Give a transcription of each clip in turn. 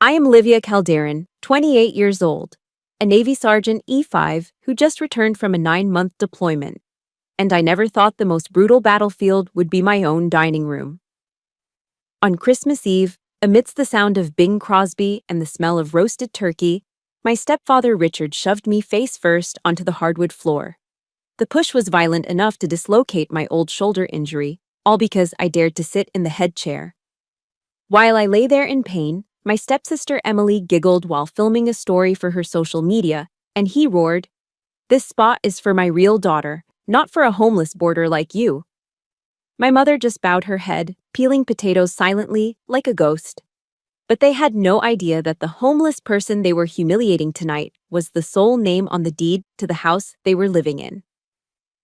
I am Livia Calderon, 28 years old, a Navy Sergeant E5 who just returned from a 9-month deployment, and I never thought the most brutal battlefield would be my own dining room. On Christmas Eve, amidst the sound of Bing Crosby and the smell of roasted turkey, my stepfather Richard shoved me face first onto the hardwood floor. The push was violent enough to dislocate my old shoulder injury, all because I dared to sit in the head chair. While I lay there in pain, my stepsister Emily giggled while filming a story for her social media, and he roared, "This spot is for my real daughter, not for a homeless boarder like you." My mother just bowed her head, peeling potatoes silently, like a ghost. But they had no idea that the homeless person they were humiliating tonight was the sole name on the deed to the house they were living in.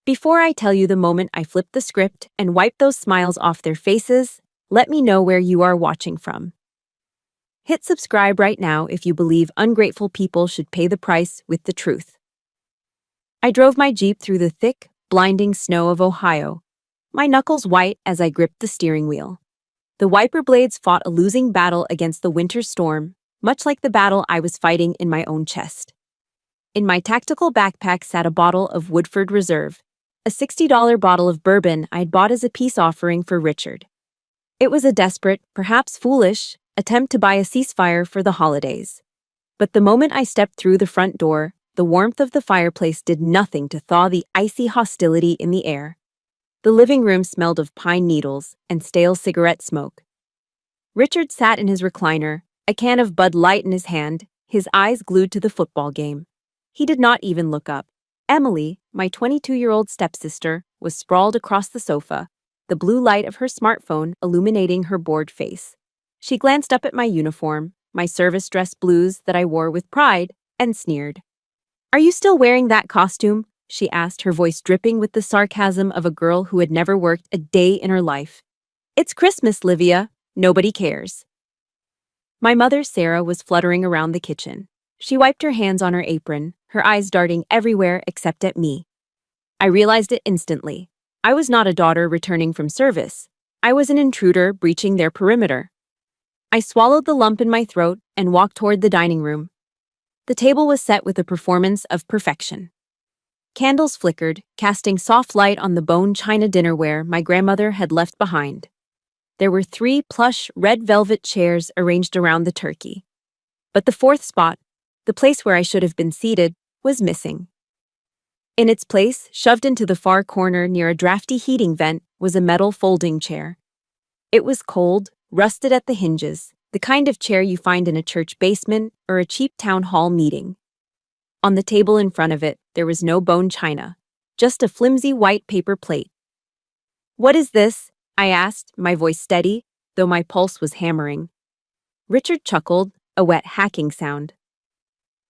Before I tell you the moment I flipped the script and wiped those smiles off their faces, let me know where you are watching from. Hit subscribe right now if you believe ungrateful people should pay the price with the truth. I drove my Jeep through the thick, blinding snow of Ohio, my knuckles white as I gripped the steering wheel. The wiper blades fought a losing battle against the winter storm, much like the battle I was fighting in my own chest. In my tactical backpack sat a bottle of Woodford Reserve, a $60 bottle of bourbon I'd bought as a peace offering for Richard. It was a desperate, perhaps foolish, attempt to buy a ceasefire for the holidays. But the moment I stepped through the front door, the warmth of the fireplace did nothing to thaw the icy hostility in the air. The living room smelled of pine needles and stale cigarette smoke. Richard sat in his recliner, a can of Bud Light in his hand, his eyes glued to the football game. He did not even look up. Emily, my 22-year-old stepsister, was sprawled across the sofa, the blue light of her smartphone illuminating her bored face. She glanced up at my uniform, my service dress blues that I wore with pride, and sneered. "Are you still wearing that costume?" she asked, her voice dripping with the sarcasm of a girl who had never worked a day in her life. "It's Christmas, Livia. Nobody cares." My mother, Sarah, was fluttering around the kitchen. She wiped her hands on her apron, her eyes darting everywhere except at me. I realized it instantly. I was not a daughter returning from service. I was an intruder breaching their perimeter. I swallowed the lump in my throat and walked toward the dining room. The table was set with a performance of perfection. Candles flickered, casting soft light on the bone china dinnerware my grandmother had left behind. There were 3 plush red velvet chairs arranged around the turkey. But the fourth spot, the place where I should have been seated, was missing. In its place, shoved into the far corner near a drafty heating vent, was a metal folding chair. It was cold, rusted at the hinges, the kind of chair you find in a church basement or a cheap town hall meeting. On the table in front of it, there was no bone china, just a flimsy white paper plate. "What is this?" I asked, my voice steady, though my pulse was hammering. Richard chuckled, a wet hacking sound.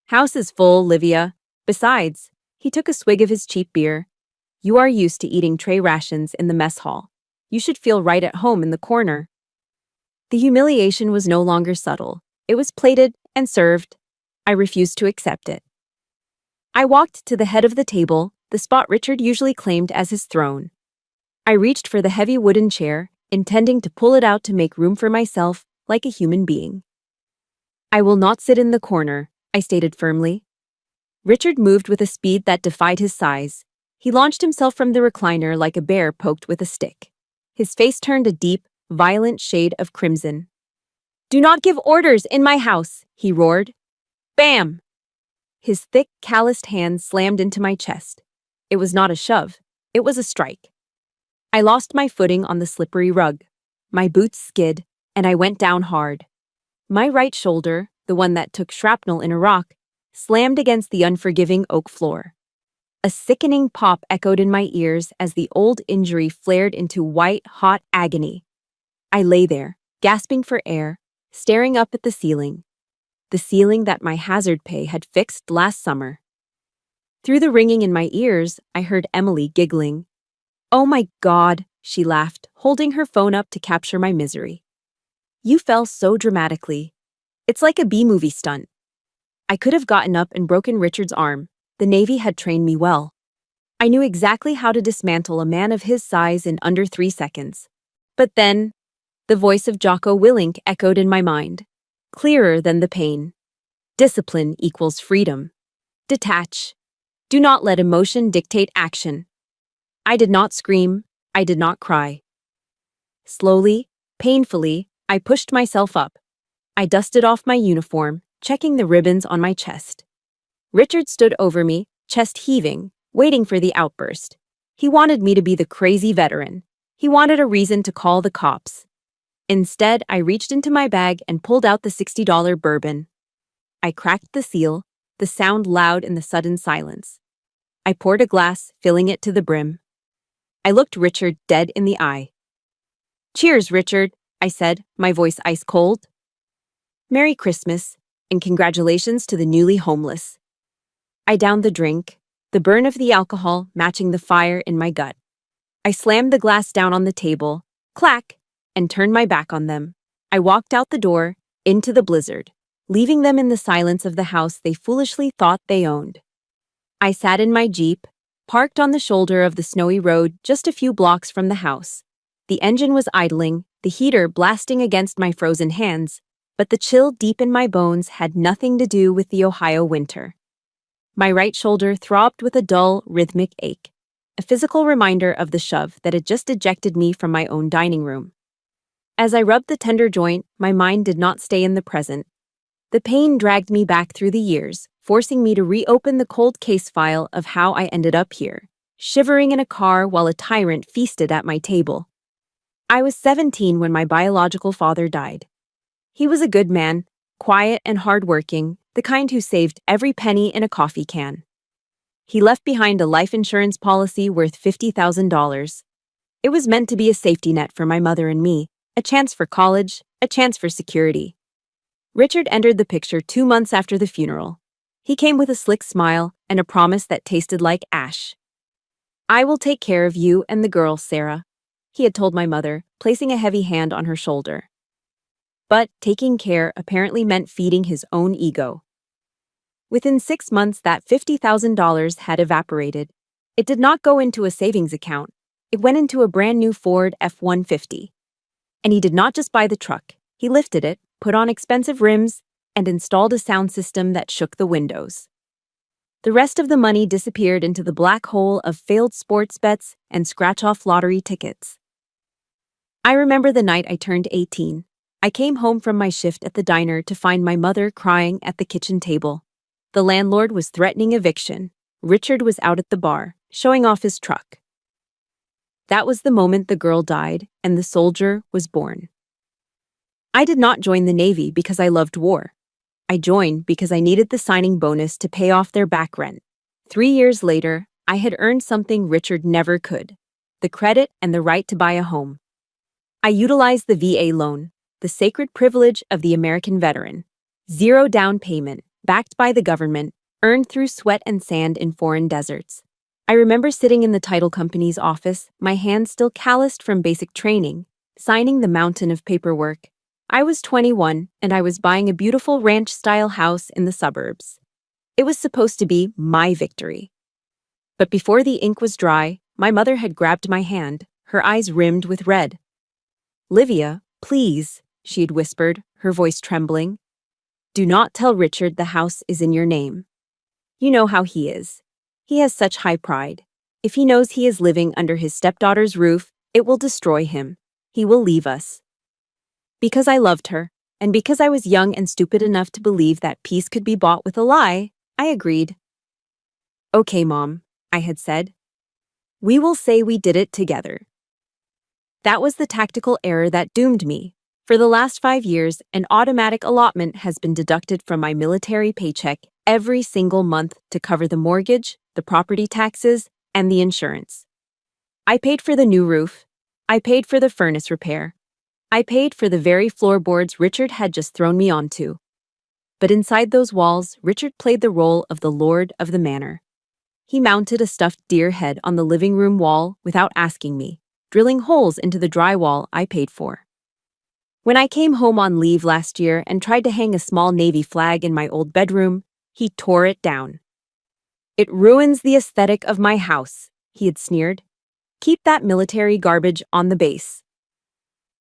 "House is full, Livia. Besides," he took a swig of his cheap beer, "you are used to eating tray rations in the mess hall. You should feel right at home in the corner." The humiliation was no longer subtle. It was plated and served. I refused to accept it. I walked to the head of the table, the spot Richard usually claimed as his throne. I reached for the heavy wooden chair, intending to pull it out to make room for myself like a human being. "I will not sit in the corner," I stated firmly. Richard moved with a speed that defied his size. He launched himself from the recliner like a bear poked with a stick. His face turned a deep, violent shade of crimson. "Do not give orders in my house," he roared. Bam! His thick, calloused hand slammed into my chest. It was not a shove. It was a strike. I lost my footing on the slippery rug. My boots skid, and I went down hard. My right shoulder, the one that took shrapnel in Iraq, slammed against the unforgiving oak floor. A sickening pop echoed in my ears as the old injury flared into white, hot agony. I lay there, gasping for air, staring up at the ceiling that my hazard pay had fixed last summer. Through the ringing in my ears, I heard Emily giggling. "Oh my God," she laughed, holding her phone up to capture my misery. "You fell so dramatically. It's like a B-movie stunt." I could have gotten up and broken Richard's arm. The Navy had trained me well. I knew exactly how to dismantle a man of his size in under 3 seconds. But then, the voice of Jocko Willink echoed in my mind. clearer than the pain. Discipline equals freedom. Detach. Do not let emotion dictate action. I did not scream. I did not cry. Slowly, painfully, I pushed myself up. I dusted off my uniform, checking the ribbons on my chest. Richard stood over me, chest heaving, waiting for the outburst. He wanted me to be the crazy veteran. He wanted a reason to call the cops. Instead, I reached into my bag and pulled out the $60 bourbon. I cracked the seal, the sound loud in the sudden silence. I poured a glass, filling it to the brim. I looked Richard dead in the eye. "Cheers, Richard," I said, my voice ice cold. "Merry Christmas, and congratulations to the newly homeless." I downed the drink, the burn of the alcohol matching the fire in my gut. I slammed the glass down on the table, clack, and turned my back on them. I walked out the door, into the blizzard, leaving them in the silence of the house they foolishly thought they owned. I sat in my Jeep, parked on the shoulder of the snowy road just a few blocks from the house. The engine was idling, the heater blasting against my frozen hands, but the chill deep in my bones had nothing to do with the Ohio winter. My right shoulder throbbed with a dull, rhythmic ache, a physical reminder of the shove that had just ejected me from my own dining room. As I rubbed the tender joint, my mind did not stay in the present. The pain dragged me back through the years, forcing me to reopen the cold case file of how I ended up here, shivering in a car while a tyrant feasted at my table. I was 17 when my biological father died. He was a good man, quiet and hardworking, the kind who saved every penny in a coffee can. He left behind a life insurance policy worth $50,000. It was meant to be a safety net for my mother and me, a chance for college, a chance for security. Richard entered the picture 2 months after the funeral. He came with a slick smile and a promise that tasted like ash. "I will take care of you and the girl, Sarah," he had told my mother, placing a heavy hand on her shoulder. But taking care apparently meant feeding his own ego. Within 6 months, that $50,000 had evaporated. It did not go into a savings account. It went into a brand new Ford F-150. And he did not just buy the truck. He lifted it, put on expensive rims, and installed a sound system that shook the windows. The rest of the money disappeared into the black hole of failed sports bets and scratch-off lottery tickets. I remember the night I turned 18. I came home from my shift at the diner to find my mother crying at the kitchen table. The landlord was threatening eviction. Richard was out at the bar, showing off his truck. That was the moment the girl died and the soldier was born. I did not join the Navy because I loved war. I joined because I needed the signing bonus to pay off their back rent. 3 years later, I had earned something Richard never could: the credit and the right to buy a home. I utilized the VA loan, the sacred privilege of the American veteran. 0 down payment, backed by the government, earned through sweat and sand in foreign deserts. I remember sitting in the title company's office, my hands still calloused from basic training, signing the mountain of paperwork. I was 21, and I was buying a beautiful ranch-style house in the suburbs. It was supposed to be my victory. But before the ink was dry, my mother had grabbed my hand, her eyes rimmed with red. "Livia, please," she had whispered, her voice trembling. "Do not tell Richard the house is in your name. You know how he is. He has such high pride. If he knows he is living under his stepdaughter's roof, it will destroy him. He will leave us." Because I loved her, and because I was young and stupid enough to believe that peace could be bought with a lie, I agreed. "Okay, Mom," I had said. "We will say we did it together." That was the tactical error that doomed me. For the last 5 years, an automatic allotment has been deducted from my military paycheck every single month to cover the mortgage, the property taxes, and the insurance. I paid for the new roof. I paid for the furnace repair. I paid for the very floorboards Richard had just thrown me onto. But inside those walls, Richard played the role of the lord of the manor. He mounted a stuffed deer head on the living room wall without asking me, drilling holes into the drywall I paid for. When I came home on leave last year and tried to hang a small Navy flag in my old bedroom, he tore it down. "It ruins the aesthetic of my house," he had sneered. "Keep that military garbage on the base."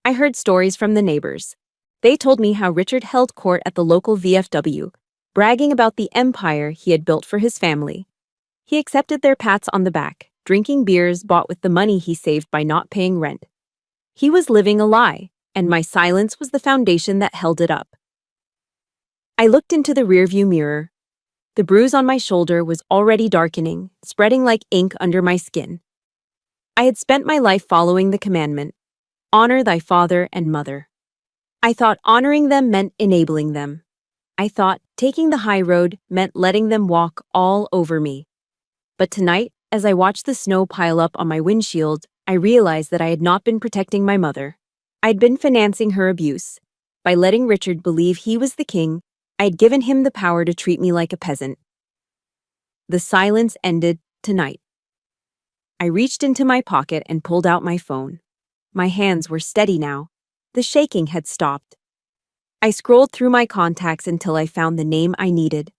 I heard stories from the neighbors. They told me how Richard held court at the local VFW, bragging about the empire he had built for his family. He accepted their pats on the back, drinking beers bought with the money he saved by not paying rent. He was living a lie, and my silence was the foundation that held it up. I looked into the rearview mirror. The bruise on my shoulder was already darkening, spreading like ink under my skin. I had spent my life following the commandment, honor thy father and mother. I thought honoring them meant enabling them. I thought taking the high road meant letting them walk all over me. But tonight, as I watched the snow pile up on my windshield, I realized that I had not been protecting my mother. I'd been financing her abuse. By letting Richard believe he was the king, I had given him the power to treat me like a peasant. The silence ended tonight. I reached into my pocket and pulled out my phone. My hands were steady now. The shaking had stopped. I scrolled through my contacts until I found the name I needed.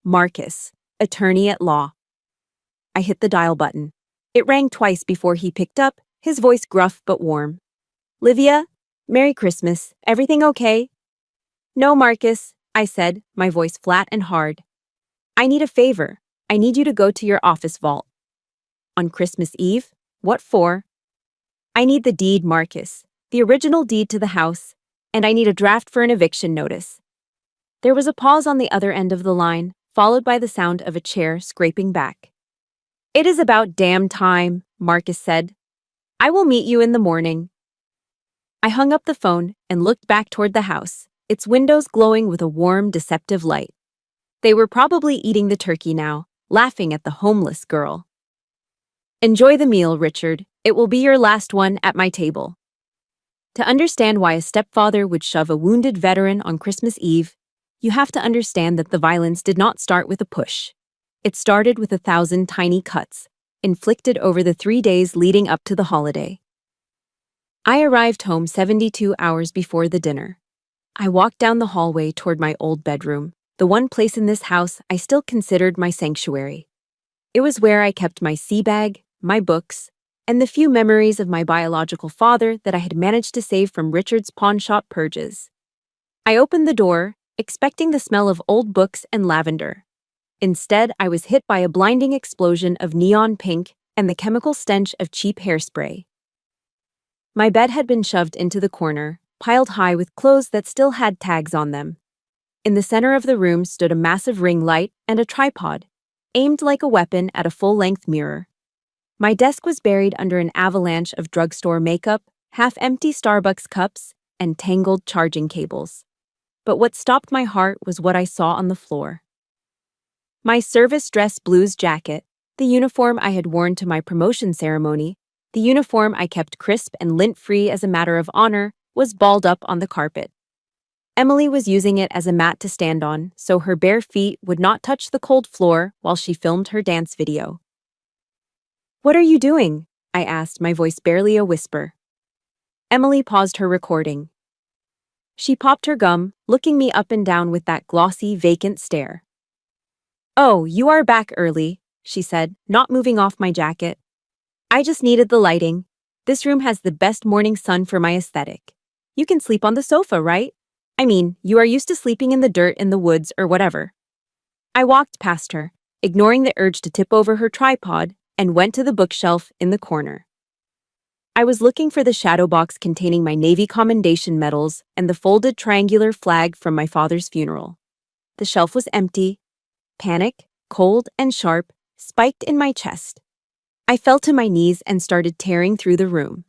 Marcus, attorney at law. I hit the dial button. It rang twice before he picked up, his voice gruff but warm. Livia, Merry Christmas. Everything okay? No, Marcus, I said, my voice flat and hard. I need a favor. I need you to go to your office vault. On Christmas Eve? What for? I need the deed, Marcus. The original deed to the house. And I need a draft for an eviction notice. There was a pause on the other end of the line, followed by the sound of a chair scraping back. It is about damn time, Marcus said. I will meet you in the morning. I hung up the phone and looked back toward the house, its windows glowing with a warm, deceptive light. They were probably eating the turkey now, laughing at the homeless girl. Enjoy the meal, Richard. It will be your last one at my table. To understand why a stepfather would shove a wounded veteran on Christmas Eve, you have to understand that the violence did not start with a push. It started with 1,000 tiny cuts, inflicted over the 3 days leading up to the holiday. I arrived home 72 hours before the dinner. I walked down the hallway toward my old bedroom, the one place in this house I still considered my sanctuary. It was where I kept my sea bag, my books, and the few memories of my biological father that I had managed to save from Richard's pawnshop purges. I opened the door, expecting the smell of old books and lavender. Instead, I was hit by a blinding explosion of neon pink and the chemical stench of cheap hairspray. My bed had been shoved into the corner, piled high with clothes that still had tags on them. In the center of the room stood a massive ring light and a tripod, aimed like a weapon at a full-length mirror. My desk was buried under an avalanche of drugstore makeup, half-empty Starbucks cups, and tangled charging cables. But what stopped my heart was what I saw on the floor. My service dress blues jacket, the uniform I had worn to my promotion ceremony, the uniform I kept crisp and lint-free as a matter of honor, was balled up on the carpet. Emily was using it as a mat to stand on, so her bare feet would not touch the cold floor while she filmed her dance video. "What are you doing?" I asked, my voice barely a whisper. Emily paused her recording. She popped her gum, looking me up and down with that glossy, vacant stare. "Oh, you are back early," she said, not moving off my jacket. "I just needed the lighting. This room has the best morning sun for my aesthetic. You can sleep on the sofa, right? I mean, you are used to sleeping in the dirt in the woods or whatever." I walked past her, ignoring the urge to tip over her tripod, and went to the bookshelf in the corner. I was looking for the shadow box containing my Navy commendation medals and the folded triangular flag from my father's funeral. The shelf was empty. Panic, cold and sharp, spiked in my chest. I fell to my knees and started tearing through the room.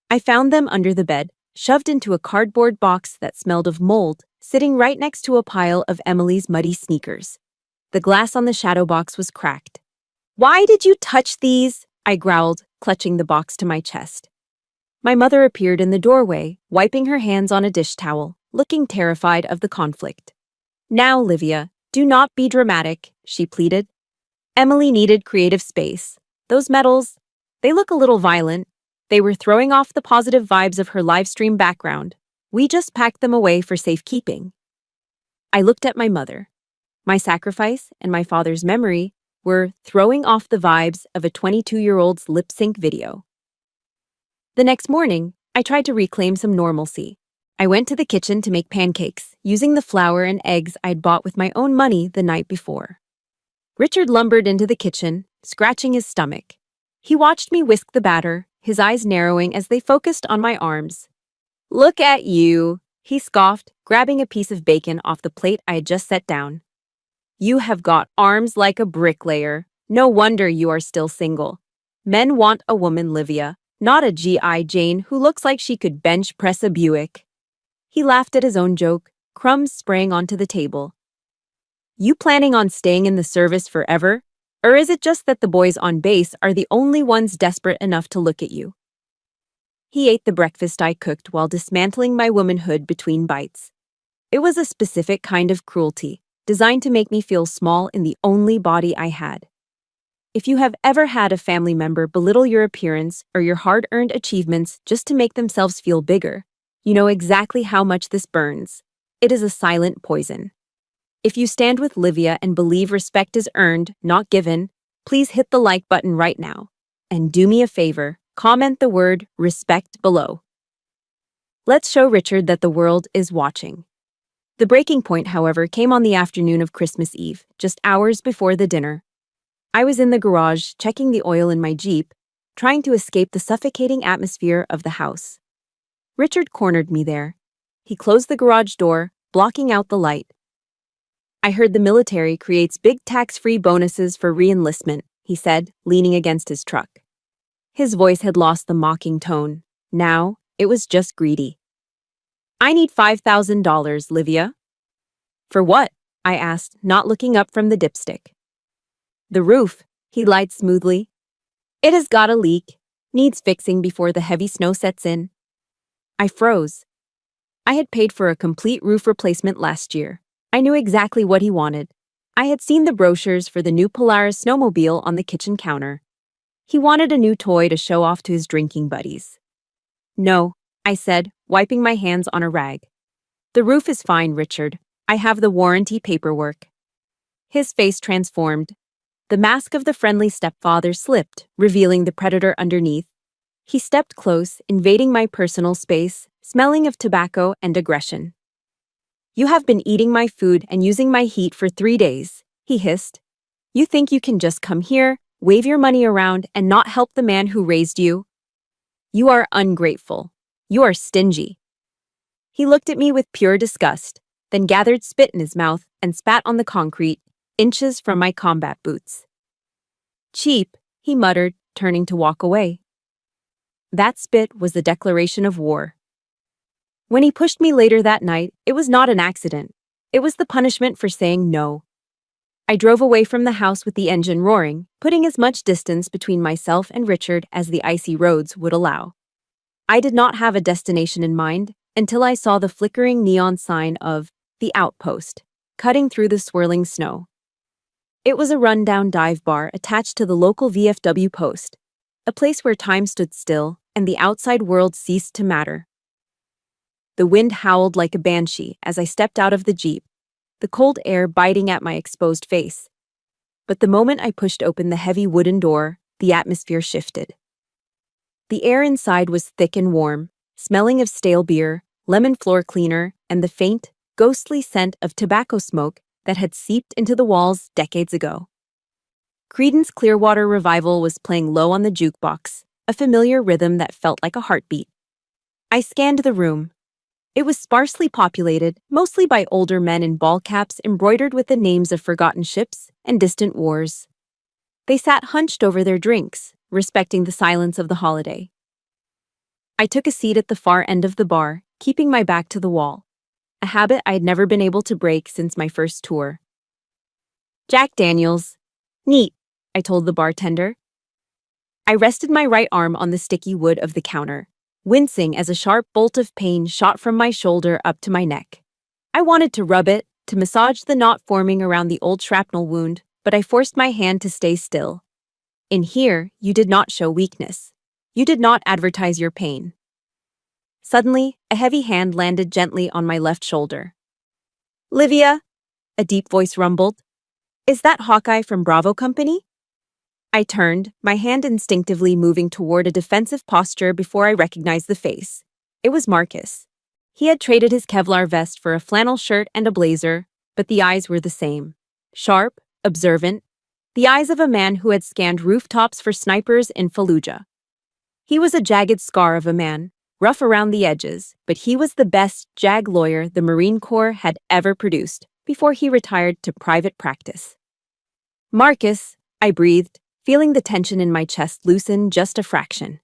I found them under the bed, shoved into a cardboard box that smelled of mold, sitting right next to a pile of Emily's muddy sneakers. The glass on the shadow box was cracked. "Why did you touch these?" I growled, clutching the box to my chest. My mother appeared in the doorway, wiping her hands on a dish towel, looking terrified of the conflict. "Now, Livia, do not be dramatic," she pleaded. Emily needed creative space. Those medals, they look a little violent. They were throwing off the positive vibes of her livestream background. We just packed them away for safekeeping. I looked at my mother. My sacrifice and my father's memory were throwing off the vibes of a 22-year-old's lip-sync video. The next morning, I tried to reclaim some normalcy. I went to the kitchen to make pancakes, using the flour and eggs I'd bought with my own money the night before. Richard lumbered into the kitchen, scratching his stomach. He watched me whisk the batter, his eyes narrowing as they focused on my arms. "Look at you," he scoffed, grabbing a piece of bacon off the plate I had just set down. "You have got arms like a bricklayer. No wonder you are still single. Men want a woman, Livia, not a G.I. Jane who looks like she could bench press a Buick." He laughed at his own joke, crumbs spraying onto the table. "You planning on staying in the service forever? Or is it just that the boys on base are the only ones desperate enough to look at you?" He ate the breakfast I cooked while dismantling my womanhood between bites. It was a specific kind of cruelty, designed to make me feel small in the only body I had. If you have ever had a family member belittle your appearance or your hard-earned achievements just to make themselves feel bigger, you know exactly how much this burns. It is a silent poison. If you stand with Livia and believe respect is earned, not given, please hit the like button right now. And do me a favor, comment the word respect below. Let's show Richard that the world is watching. The breaking point, however, came on the afternoon of Christmas Eve, just hours before the dinner. I was in the garage, checking the oil in my Jeep, trying to escape the suffocating atmosphere of the house. Richard cornered me there. He closed the garage door, blocking out the light. "I heard the military creates big tax-free bonuses for re-enlistment," he said, leaning against his truck. His voice had lost the mocking tone. Now, it was just greedy. "I need $5,000, Livia." "For what?" I asked, not looking up from the dipstick. "The roof," he lied smoothly. "It has got a leak. Needs fixing before the heavy snow sets in." I froze. I had paid for a complete roof replacement last year. I knew exactly what he wanted. I had seen the brochures for the new Polaris snowmobile on the kitchen counter. He wanted a new toy to show off to his drinking buddies. "No," I said, wiping my hands on a rag. "The roof is fine, Richard. I have the warranty paperwork." His face transformed. The mask of the friendly stepfather slipped, revealing the predator underneath. He stepped close, invading my personal space, smelling of tobacco and aggression. "You have been eating my food and using my heat for 3 days, he hissed. "You think you can just come here, wave your money around, and not help the man who raised you? You are ungrateful. You are stingy." He looked at me with pure disgust, then gathered spit in his mouth and spat on the concrete, inches from my combat boots. "Cheap," he muttered, turning to walk away. That spit was the declaration of war. When he pushed me later that night, it was not an accident. It was the punishment for saying no. I drove away from the house with the engine roaring, putting as much distance between myself and Richard as the icy roads would allow. I did not have a destination in mind until I saw the flickering neon sign of The Outpost, cutting through the swirling snow. It was a rundown dive bar attached to the local VFW post, a place where time stood still and the outside world ceased to matter. The wind howled like a banshee as I stepped out of the Jeep, the cold air biting at my exposed face. But the moment I pushed open the heavy wooden door, the atmosphere shifted. The air inside was thick and warm, smelling of stale beer, lemon floor cleaner, and the faint, ghostly scent of tobacco smoke that had seeped into the walls decades ago. Creedence Clearwater Revival was playing low on the jukebox, a familiar rhythm that felt like a heartbeat. I scanned the room. It was sparsely populated, mostly by older men in ball caps embroidered with the names of forgotten ships and distant wars. They sat hunched over their drinks, respecting the silence of the holiday. I took a seat at the far end of the bar, keeping my back to the wall, a habit I had never been able to break since my first tour. "Jack Daniels." "Neat," I told the bartender. I rested my right arm on the sticky wood of the counter, wincing as a sharp bolt of pain shot from my shoulder up to my neck. I wanted to rub it, to massage the knot forming around the old shrapnel wound, but I forced my hand to stay still. In here, you did not show weakness. You did not advertise your pain. Suddenly, a heavy hand landed gently on my left shoulder. "Livia," a deep voice rumbled. "Is that Hawkeye from Bravo Company?" I turned, my hand instinctively moving toward a defensive posture before I recognized the face. It was Marcus. He had traded his Kevlar vest for a flannel shirt and a blazer, but the eyes were the same. Sharp, observant, the eyes of a man who had scanned rooftops for snipers in Fallujah. He was a jagged scar of a man, rough around the edges, but he was the best JAG lawyer the Marine Corps had ever produced before he retired to private practice. "Marcus," I breathed, feeling the tension in my chest loosen just a fraction.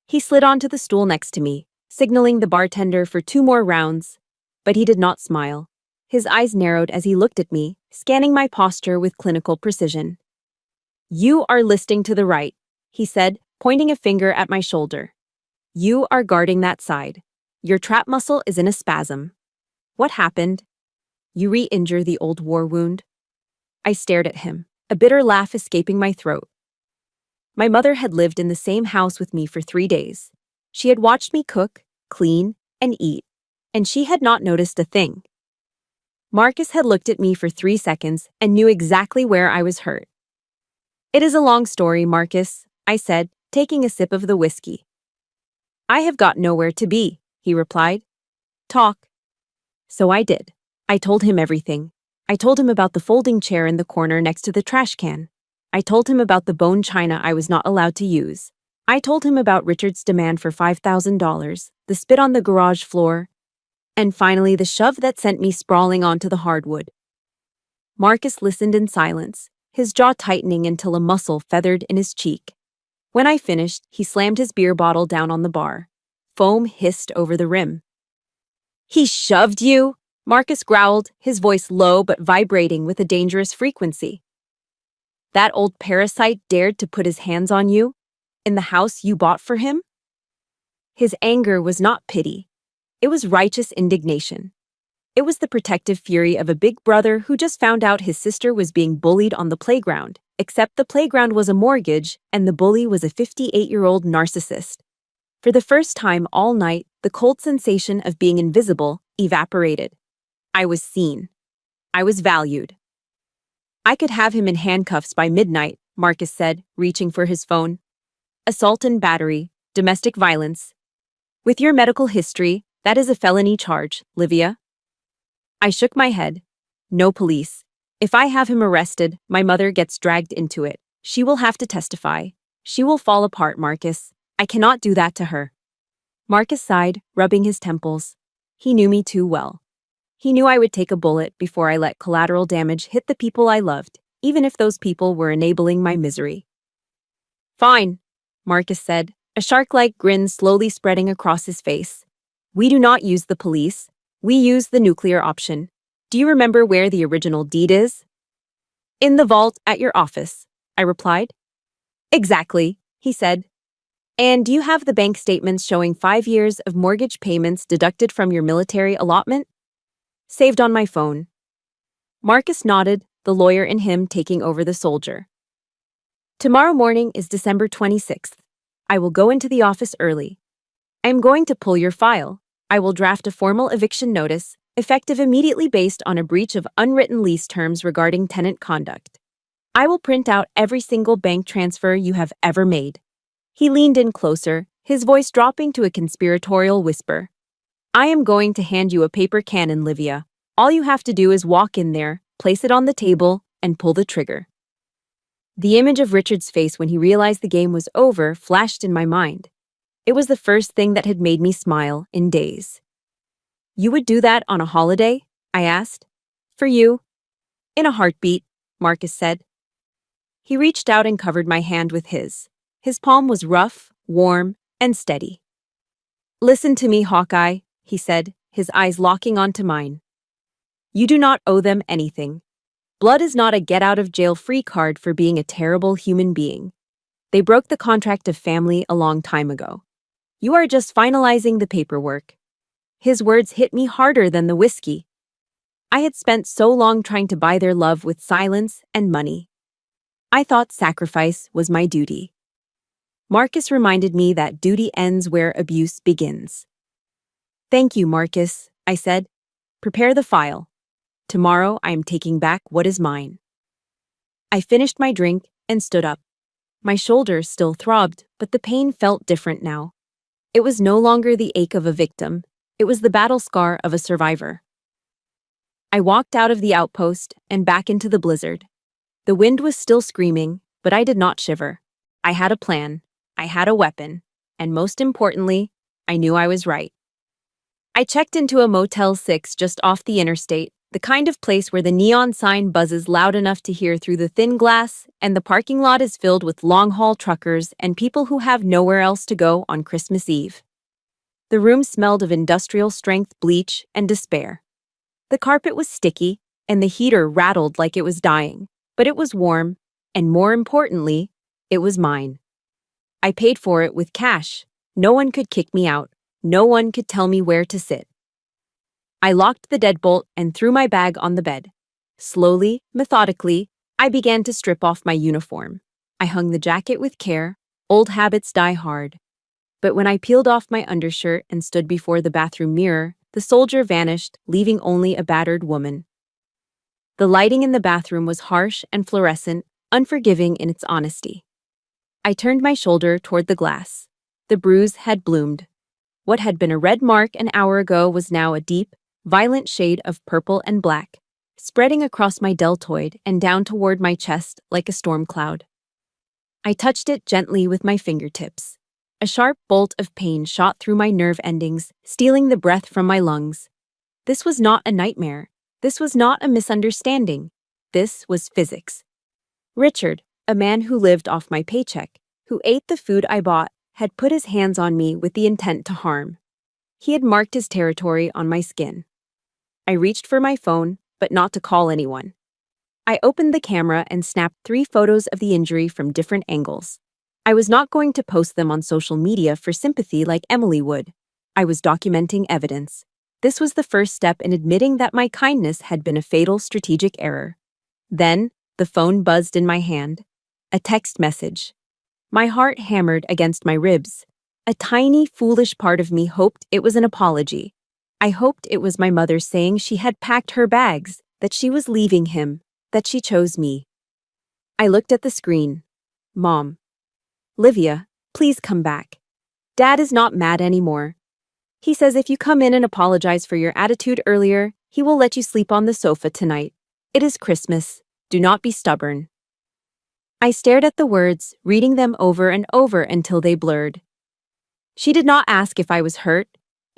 He slid onto the stool next to me, signaling the bartender for 2 more rounds, but he did not smile. His eyes narrowed as he looked at me, scanning my posture with clinical precision. "You are listing to the right," he said, pointing a finger at my shoulder. "You are guarding that side. Your trap muscle is in a spasm." "What happened?" "You re-injure the old war wound." I stared at him, a bitter laugh escaping my throat. My mother had lived in the same house with me for 3 days. She had watched me cook, clean, and eat, and she had not noticed a thing. Marcus had looked at me for 3 seconds and knew exactly where I was hurt. "It is a long story, Marcus," I said, taking a sip of the whiskey. "I have got nowhere to be," he replied. "Talk." So I did. I told him everything. I told him about the folding chair in the corner next to the trash can. I told him about the bone china I was not allowed to use. I told him about Richard's demand for $5,000, the spit on the garage floor, and finally the shove that sent me sprawling onto the hardwood. Marcus listened in silence, his jaw tightening until a muscle feathered in his cheek. When I finished, he slammed his beer bottle down on the bar. Foam hissed over the rim. "He shoved you?" Marcus growled, his voice low but vibrating with a dangerous frequency. "That old parasite dared to put his hands on you? In the house you bought for him?" His anger was not pity. It was righteous indignation. It was the protective fury of a big brother who just found out his sister was being bullied on the playground, except the playground was a mortgage and the bully was a 58-year-old narcissist. For the first time all night, the cold sensation of being invisible evaporated. I was seen. I was valued. "I could have him in handcuffs by midnight," Marcus said, reaching for his phone. "Assault and battery, domestic violence. With your medical history, that is a felony charge, Livia." I shook my head. "No police. If I have him arrested, my mother gets dragged into it. She will have to testify. She will fall apart, Marcus. I cannot do that to her." Marcus sighed, rubbing his temples. He knew me too well. He knew I would take a bullet before I let collateral damage hit the people I loved, even if those people were enabling my misery. "Fine," Marcus said, a shark-like grin slowly spreading across his face. "We do not use the police. We use the nuclear option. Do you remember where the original deed is?" "In the vault at your office," I replied. "Exactly," he said. "And do you have the bank statements showing 5 years of mortgage payments deducted from your military allotment?" "Saved on my phone." Marcus nodded, the lawyer in him taking over the soldier. "Tomorrow morning is December 26th. I will go into the office early. I am going to pull your file. I will draft a formal eviction notice, effective immediately based on a breach of unwritten lease terms regarding tenant conduct. I will print out every single bank transfer you have ever made." He leaned in closer, his voice dropping to a conspiratorial whisper. "I am going to hand you a paper cannon, Livia. All you have to do is walk in there, place it on the table, and pull the trigger." The image of Richard's face when he realized the game was over flashed in my mind. It was the first thing that had made me smile in days. "You would do that on a holiday?" I asked. "For you?" "In a heartbeat," Marcus said. He reached out and covered my hand with his. His palm was rough, warm, and steady. "Listen to me, Hawkeye," he said, his eyes locking onto mine. "You do not owe them anything. Blood is not a get-out-of-jail-free card for being a terrible human being. They broke the contract of family a long time ago. You are just finalizing the paperwork." His words hit me harder than the whiskey. I had spent so long trying to buy their love with silence and money. I thought sacrifice was my duty. Marcus reminded me that duty ends where abuse begins. "Thank you, Marcus," I said. "Prepare the file. Tomorrow I am taking back what is mine." I finished my drink and stood up. My shoulder still throbbed, but the pain felt different now. It was no longer the ache of a victim. It was the battle scar of a survivor. I walked out of the outpost and back into the blizzard. The wind was still screaming, but I did not shiver. I had a plan, I had a weapon, and most importantly, I knew I was right. I checked into a Motel 6 just off the interstate, the kind of place where the neon sign buzzes loud enough to hear through the thin glass, and the parking lot is filled with long-haul truckers and people who have nowhere else to go on Christmas Eve. The room smelled of industrial-strength bleach and despair. The carpet was sticky, and the heater rattled like it was dying, but it was warm, and more importantly, it was mine. I paid for it with cash. No one could kick me out. No one could tell me where to sit. I locked the deadbolt and threw my bag on the bed. Slowly, methodically, I began to strip off my uniform. I hung the jacket with care. Old habits die hard. But when I peeled off my undershirt and stood before the bathroom mirror, the soldier vanished, leaving only a battered woman. The lighting in the bathroom was harsh and fluorescent, unforgiving in its honesty. I turned my shoulder toward the glass. The bruise had bloomed. What had been a red mark an hour ago was now a deep, violent shade of purple and black, spreading across my deltoid and down toward my chest like a storm cloud. I touched it gently with my fingertips. A sharp bolt of pain shot through my nerve endings, stealing the breath from my lungs. This was not a nightmare. This was not a misunderstanding. This was physics. Richard, a man who lived off my paycheck, who ate the food I bought, had put his hands on me with the intent to harm. He had marked his territory on my skin. I reached for my phone, but not to call anyone. I opened the camera and snapped 3 photos of the injury from different angles. I was not going to post them on social media for sympathy like Emily would. I was documenting evidence. This was the first step in admitting that my kindness had been a fatal strategic error. Then, the phone buzzed in my hand. A text message. My heart hammered against my ribs. A tiny, foolish part of me hoped it was an apology. I hoped it was my mother saying she had packed her bags, that she was leaving him, that she chose me. I looked at the screen. Mom. Livia, please come back. Dad is not mad anymore. He says if you come in and apologize for your attitude earlier, he will let you sleep on the sofa tonight. It is Christmas. Do not be stubborn. I stared at the words, reading them over and over until they blurred. She did not ask if I was hurt.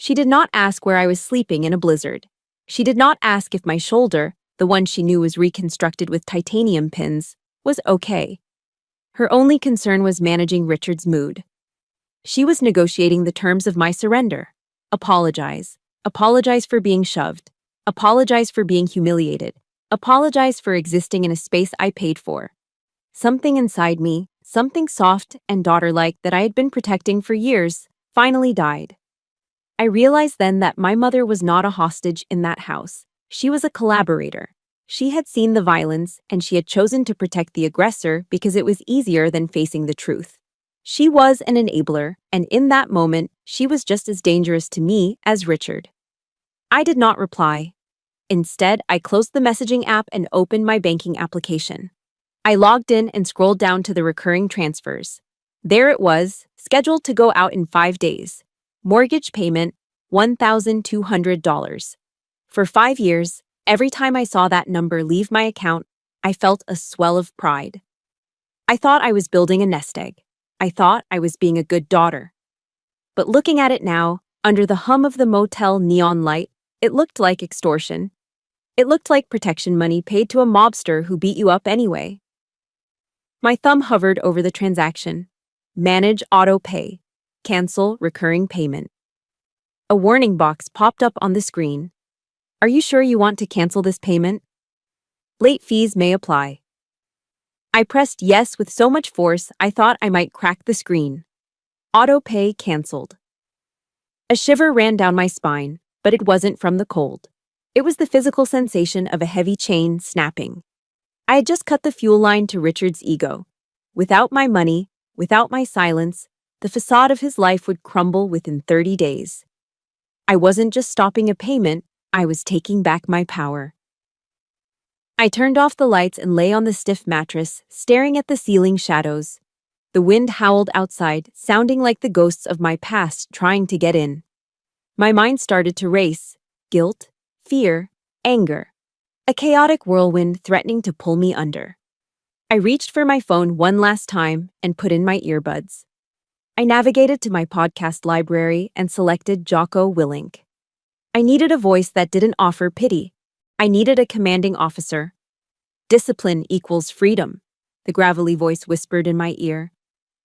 She did not ask where I was sleeping in a blizzard. She did not ask if my shoulder, the one she knew was reconstructed with titanium pins, was okay. Her only concern was managing Richard's mood. She was negotiating the terms of my surrender. Apologize. Apologize for being shoved. Apologize for being humiliated. Apologize for existing in a space I paid for. Something inside me, something soft and daughter-like that I had been protecting for years, finally died. I realized then that my mother was not a hostage in that house. She was a collaborator. She had seen the violence, and she had chosen to protect the aggressor because it was easier than facing the truth. She was an enabler, and in that moment, she was just as dangerous to me as Richard. I did not reply. Instead, I closed the messaging app and opened my banking application. I logged in and scrolled down to the recurring transfers. There it was, scheduled to go out in 5 days. Mortgage payment, $1,200. For 5 years, every time I saw that number leave my account, I felt a swell of pride. I thought I was building a nest egg. I thought I was being a good daughter. But looking at it now, under the hum of the motel neon light, it looked like extortion. It looked like protection money paid to a mobster who beat you up anyway. My thumb hovered over the transaction. Manage auto pay. Cancel recurring payment. A warning box popped up on the screen. Are you sure you want to cancel this payment? Late fees may apply. I pressed yes with so much force I thought I might crack the screen. Auto pay canceled. A shiver ran down my spine, but it wasn't from the cold. It was the physical sensation of a heavy chain snapping. I had just cut the fuel line to Richard's ego. Without my money, without my silence, the facade of his life would crumble within 30 days. I wasn't just stopping a payment, I was taking back my power. I turned off the lights and lay on the stiff mattress, staring at the ceiling shadows. The wind howled outside, sounding like the ghosts of my past trying to get in. My mind started to race. Guilt, fear, anger. A chaotic whirlwind threatening to pull me under. I reached for my phone one last time and put in my earbuds. I navigated to my podcast library and selected Jocko Willink. I needed a voice that didn't offer pity. I needed a commanding officer. Discipline equals freedom, the gravelly voice whispered in my ear.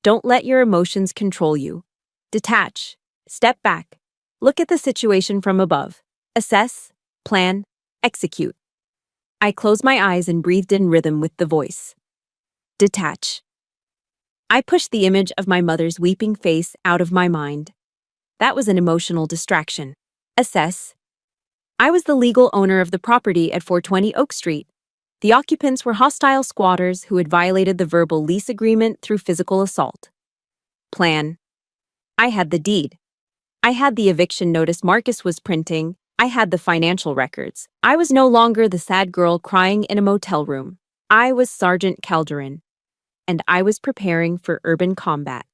Don't let your emotions control you. Detach. Step back. Look at the situation from above. Assess, plan, execute. I closed my eyes and breathed in rhythm with the voice. Detach. I pushed the image of my mother's weeping face out of my mind. That was an emotional distraction. Assess. I was the legal owner of the property at 420 Oak Street. The occupants were hostile squatters who had violated the verbal lease agreement through physical assault. Plan. I had the deed. I had the eviction notice Marcus was printing. I had the financial records. I was no longer the sad girl crying in a motel room. I was Sergeant Calderon. And I was preparing for urban combat.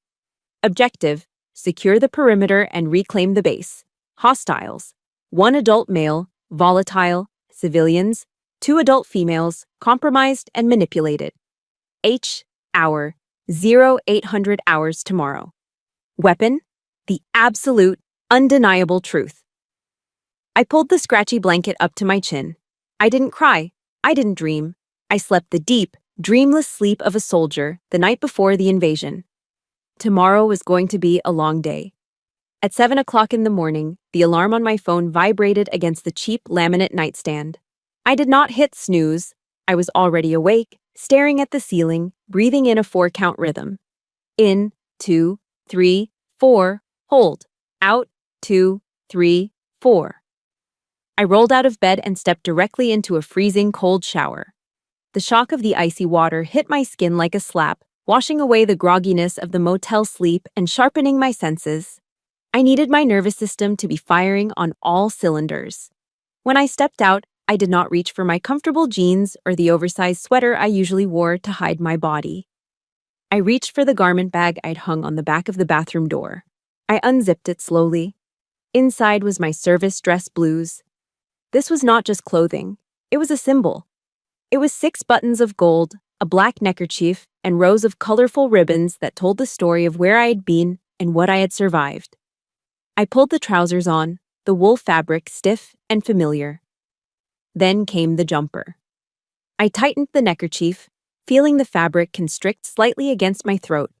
Objective: secure the perimeter and reclaim the base. Hostiles: 1 adult male, volatile, civilians, 2 adult females, compromised and manipulated. Hour: 0800 hours tomorrow. Weapon: the absolute, undeniable truth. I pulled the scratchy blanket up to my chin. I didn't cry. I didn't dream. I slept the deep, dreamless sleep of a soldier the night before the invasion. Tomorrow was going to be a long day. At 7 o'clock in the morning, the alarm on my phone vibrated against the cheap laminate nightstand. I did not hit snooze. I was already awake, staring at the ceiling, breathing in a 4-count rhythm. In, 2, 3, 4, hold. Out, 2, 3, 4. I rolled out of bed and stepped directly into a freezing cold shower. The shock of the icy water hit my skin like a slap, washing away the grogginess of the motel sleep and sharpening my senses. I needed my nervous system to be firing on all cylinders. When I stepped out, I did not reach for my comfortable jeans or the oversized sweater I usually wore to hide my body. I reached for the garment bag I'd hung on the back of the bathroom door. I unzipped it slowly. Inside was my service dress blues. This was not just clothing. It was a symbol. It was 6 buttons of gold, a black neckerchief, and rows of colorful ribbons that told the story of where I had been and what I had survived. I pulled the trousers on, the wool fabric stiff and familiar. Then came the jumper. I tightened the neckerchief, feeling the fabric constrict slightly against my throat.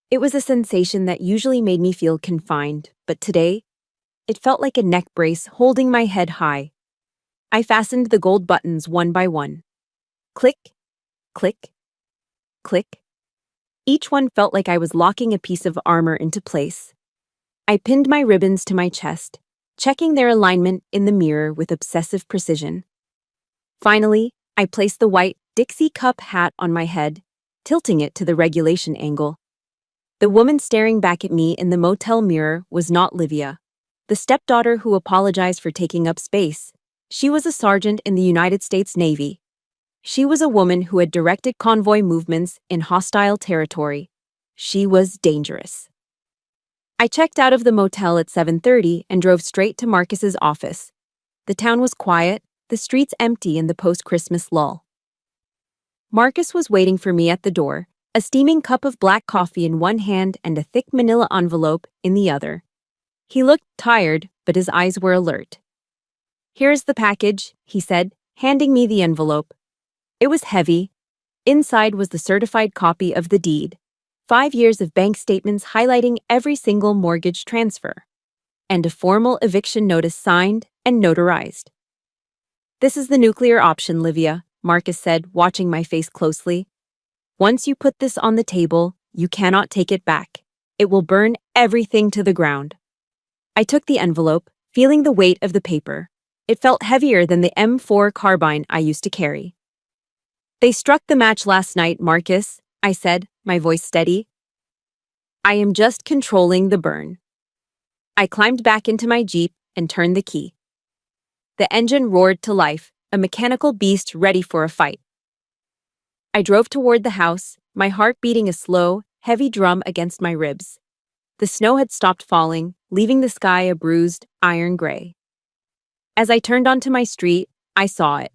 It was a sensation that usually made me feel confined, but today, it felt like a neck brace holding my head high. I fastened the gold buttons one by one. Click, click, click. Each one felt like I was locking a piece of armor into place. I pinned my ribbons to my chest, checking their alignment in the mirror with obsessive precision. Finally, I placed the white Dixie cup hat on my head, tilting it to the regulation angle. The woman staring back at me in the motel mirror was not Livia, the stepdaughter who apologized for taking up space. She was a sergeant in the United States Navy. She was a woman who had directed convoy movements in hostile territory. She was dangerous. I checked out of the motel at 7:30 and drove straight to Marcus's office. The town was quiet, the streets empty in the post-Christmas lull. Marcus was waiting for me at the door, a steaming cup of black coffee in one hand and a thick manila envelope in the other. He looked tired, but his eyes were alert. "Here's the package," he said, handing me the envelope. It was heavy. Inside was the certified copy of the deed, 5 years of bank statements highlighting every single mortgage transfer, and a formal eviction notice signed and notarized. "This is the nuclear option, Livia," Marcus said, watching my face closely. "Once you put this on the table, you cannot take it back. It will burn everything to the ground." I took the envelope, feeling the weight of the paper. It felt heavier than the M4 carbine I used to carry. "They struck the match last night, Marcus," I said, my voice steady. "I am just controlling the burn." I climbed back into my Jeep and turned the key. The engine roared to life, a mechanical beast ready for a fight. I drove toward the house, my heart beating a slow, heavy drum against my ribs. The snow had stopped falling, leaving the sky a bruised, iron gray. As I turned onto my street, I saw it.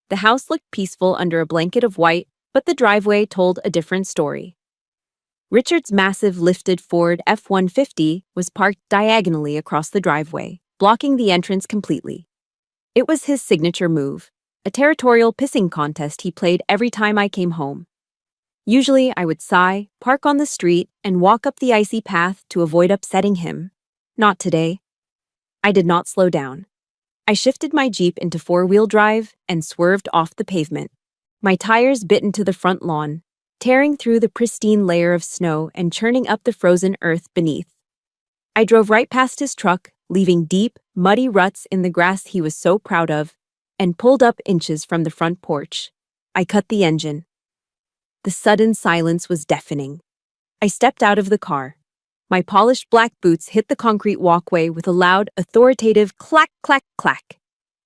The house looked peaceful under a blanket of white, but the driveway told a different story. Richard's massive lifted Ford F-150 was parked diagonally across the driveway, blocking the entrance completely. It was his signature move, a territorial pissing contest he played every time I came home. Usually, I would sigh, park on the street, and walk up the icy path to avoid upsetting him. Not today. I did not slow down. I shifted my Jeep into four-wheel drive and swerved off the pavement. My tires bit into the front lawn, tearing through the pristine layer of snow and churning up the frozen earth beneath. I drove right past his truck, leaving deep, muddy ruts in the grass he was so proud of, and pulled up inches from the front porch. I cut the engine. The sudden silence was deafening. I stepped out of the car. My polished black boots hit the concrete walkway with a loud, authoritative clack, clack, clack.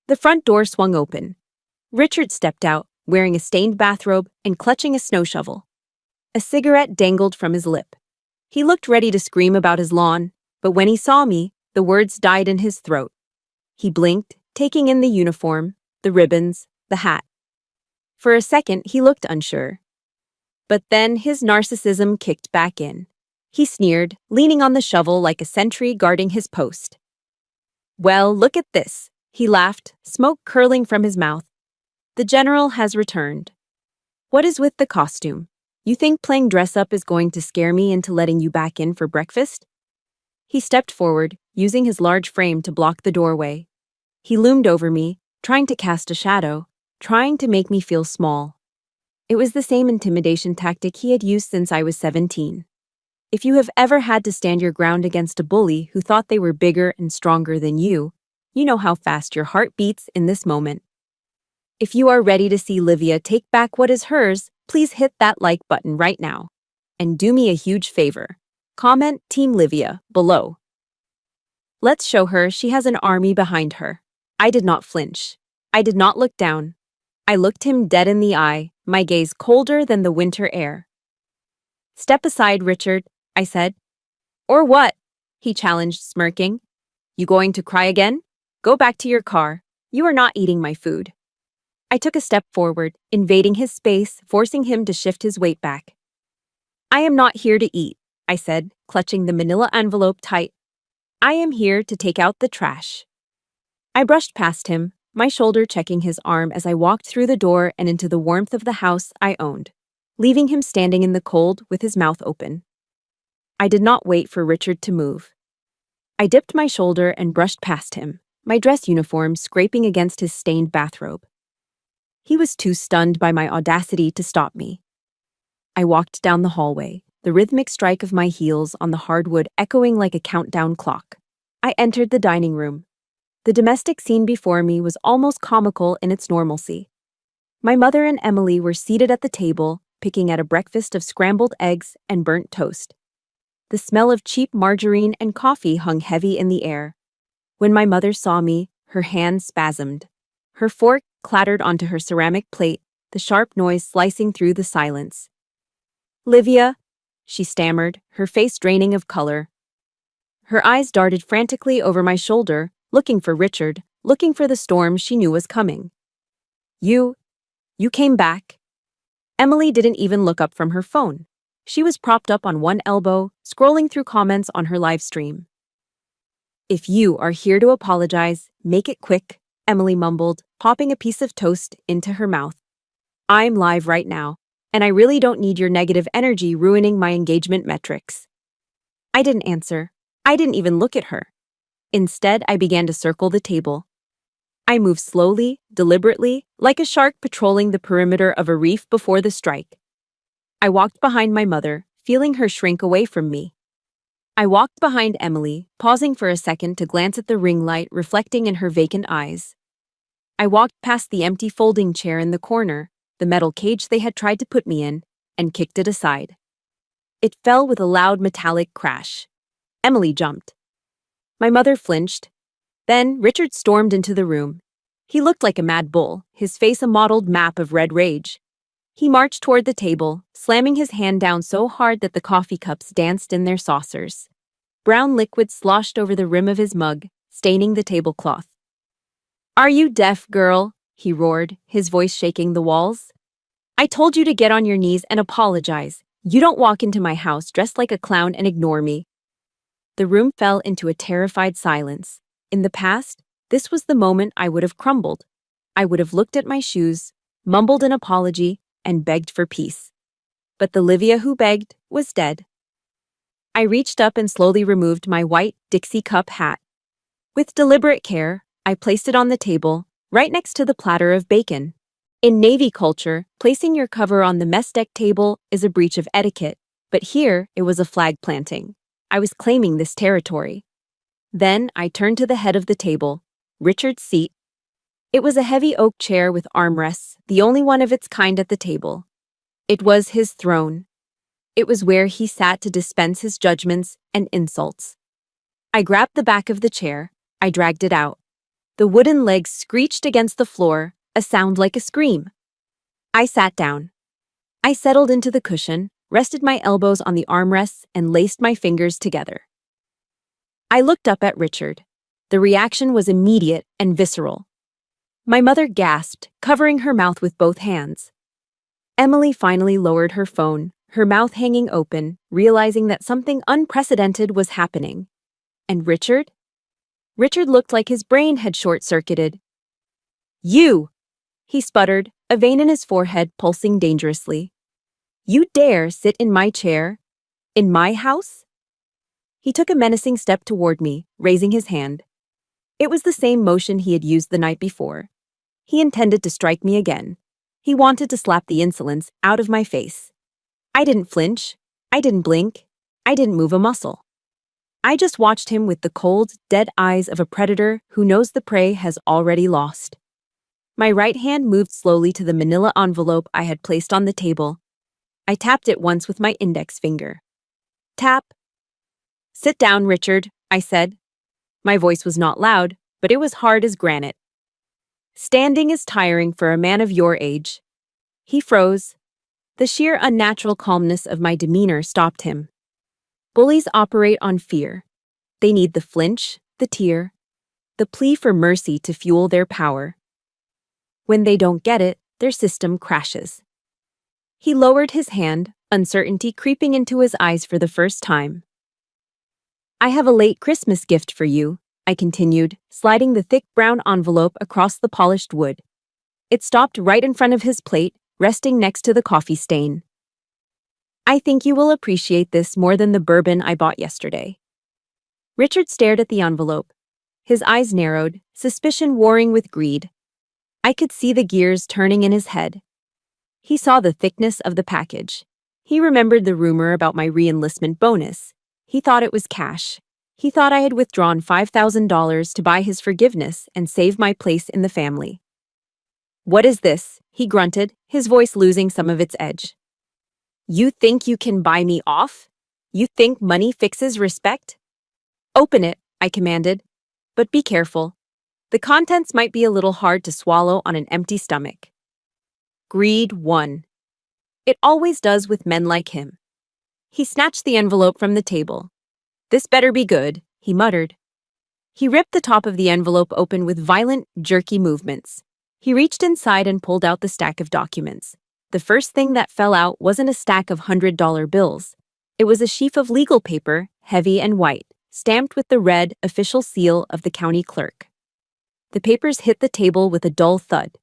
The front door swung open. Richard stepped out, wearing a stained bathrobe and clutching a snow shovel. A cigarette dangled from his lip. He looked ready to scream about his lawn, but when he saw me, the words died in his throat. He blinked, taking in the uniform, the ribbons, the hat. For a second, he looked unsure. But then his narcissism kicked back in. He sneered, leaning on the shovel like a sentry guarding his post. "Well, look at this," he laughed, smoke curling from his mouth. "The general has returned. What is with the costume? You think playing dress-up is going to scare me into letting you back in for breakfast?" He stepped forward, using his large frame to block the doorway. He loomed over me, trying to cast a shadow, trying to make me feel small. It was the same intimidation tactic he had used since I was 17. If you have ever had to stand your ground against a bully who thought they were bigger and stronger than you know how fast your heart beats in this moment. If you are ready to see Livia take back what is hers, please hit that like button right now. And do me a huge favor. Comment Team Livia below. Let's show her she has an army behind her. I did not flinch. I did not look down. I looked him dead in the eye, my gaze colder than the winter air. "Step aside, Richard," I said. "Or what?" he challenged, smirking. "You going to cry again? Go back to your car. You are not eating my food." I took a step forward, invading his space, forcing him to shift his weight back. "I am not here to eat," I said, clutching the manila envelope tight. "I am here to take out the trash." I brushed past him, my shoulder checking his arm as I walked through the door and into the warmth of the house I owned, leaving him standing in the cold with his mouth open. I did not wait for Richard to move. I dipped my shoulder and brushed past him, my dress uniform scraping against his stained bathrobe. He was too stunned by my audacity to stop me. I walked down the hallway, the rhythmic strike of my heels on the hardwood echoing like a countdown clock. I entered the dining room. The domestic scene before me was almost comical in its normalcy. My mother and Emily were seated at the table, picking at a breakfast of scrambled eggs and burnt toast. The smell of cheap margarine and coffee hung heavy in the air. When my mother saw me, her hand spasmed. Her fork clattered onto her ceramic plate, the sharp noise slicing through the silence. "Livia," she stammered, her face draining of color. Her eyes darted frantically over my shoulder, looking for Richard, looking for the storm she knew was coming. You came back." Emily didn't even look up from her phone. She was propped up on one elbow, scrolling through comments on her live stream. "If you are here to apologize, make it quick," Emily mumbled, popping a piece of toast into her mouth. "I'm live right now, and I really don't need your negative energy ruining my engagement metrics." I didn't answer. I didn't even look at her. Instead, I began to circle the table. I moved slowly, deliberately, like a shark patrolling the perimeter of a reef before the strike. I walked behind my mother, feeling her shrink away from me. I walked behind Emily, pausing for a second to glance at the ring light reflecting in her vacant eyes. I walked past the empty folding chair in the corner, the metal cage they had tried to put me in, and kicked it aside. It fell with a loud metallic crash. Emily jumped. My mother flinched. Then Richard stormed into the room. He looked like a mad bull, his face a mottled map of red rage. He marched toward the table, slamming his hand down so hard that the coffee cups danced in their saucers. Brown liquid sloshed over the rim of his mug, staining the tablecloth. "Are you deaf, girl?" he roared, his voice shaking the walls. "I told you to get on your knees and apologize. You don't walk into my house dressed like a clown and ignore me." The room fell into a terrified silence. In the past, this was the moment I would have crumbled. I would have looked at my shoes, mumbled an apology, and begged for peace. But the Livia who begged was dead. I reached up and slowly removed my white Dixie cup hat. With deliberate care, I placed it on the table, right next to the platter of bacon. In Navy culture, placing your cover on the mess deck table is a breach of etiquette, but here it was a flag planting. I was claiming this territory. Then I turned to the head of the table, Richard's seat. It was a heavy oak chair with armrests, the only one of its kind at the table. It was his throne. It was where he sat to dispense his judgments and insults. I grabbed the back of the chair. I dragged it out. The wooden legs screeched against the floor, a sound like a scream. I sat down. I settled into the cushion, rested my elbows on the armrests, and laced my fingers together. I looked up at Richard. The reaction was immediate and visceral. My mother gasped, covering her mouth with both hands. Emily finally lowered her phone, her mouth hanging open, realizing that something unprecedented was happening. And Richard? Richard looked like his brain had short-circuited. "You!" he sputtered, a vein in his forehead pulsing dangerously. "You dare sit in my chair? In my house?" He took a menacing step toward me, raising his hand. It was the same motion he had used the night before. He intended to strike me again. He wanted to slap the insolence out of my face. I didn't flinch. I didn't blink. I didn't move a muscle. I just watched him with the cold, dead eyes of a predator who knows the prey has already lost. My right hand moved slowly to the manila envelope I had placed on the table. I tapped it once with my index finger. Tap. "Sit down, Richard," I said. My voice was not loud, but it was hard as granite. "Standing is tiring for a man of your age." He froze. The sheer unnatural calmness of my demeanor stopped him. Bullies operate on fear. They need the flinch, the tear, the plea for mercy to fuel their power. When they don't get it, their system crashes. He lowered his hand, uncertainty creeping into his eyes for the first time. "I have a late Christmas gift for you," I continued, sliding the thick brown envelope across the polished wood. It stopped right in front of his plate, resting next to the coffee stain. "I think you will appreciate this more than the bourbon I bought yesterday." Richard stared at the envelope. His eyes narrowed, suspicion warring with greed. I could see the gears turning in his head. He saw the thickness of the package. He remembered the rumor about my re-enlistment bonus. He thought it was cash. He thought I had withdrawn $5,000 to buy his forgiveness and save my place in the family. "What is this?" he grunted, his voice losing some of its edge. "You think you can buy me off? You think money fixes respect?" "Open it," I commanded. "But be careful. The contents might be a little hard to swallow on an empty stomach." Greed won. It always does with men like him. He snatched the envelope from the table. "This better be good," he muttered. He ripped the top of the envelope open with violent, jerky movements. He reached inside and pulled out the stack of documents. The first thing that fell out wasn't a stack of $100 bills. It was a sheaf of legal paper, heavy and white, stamped with the red, official seal of the county clerk. The papers hit the table with a dull thud.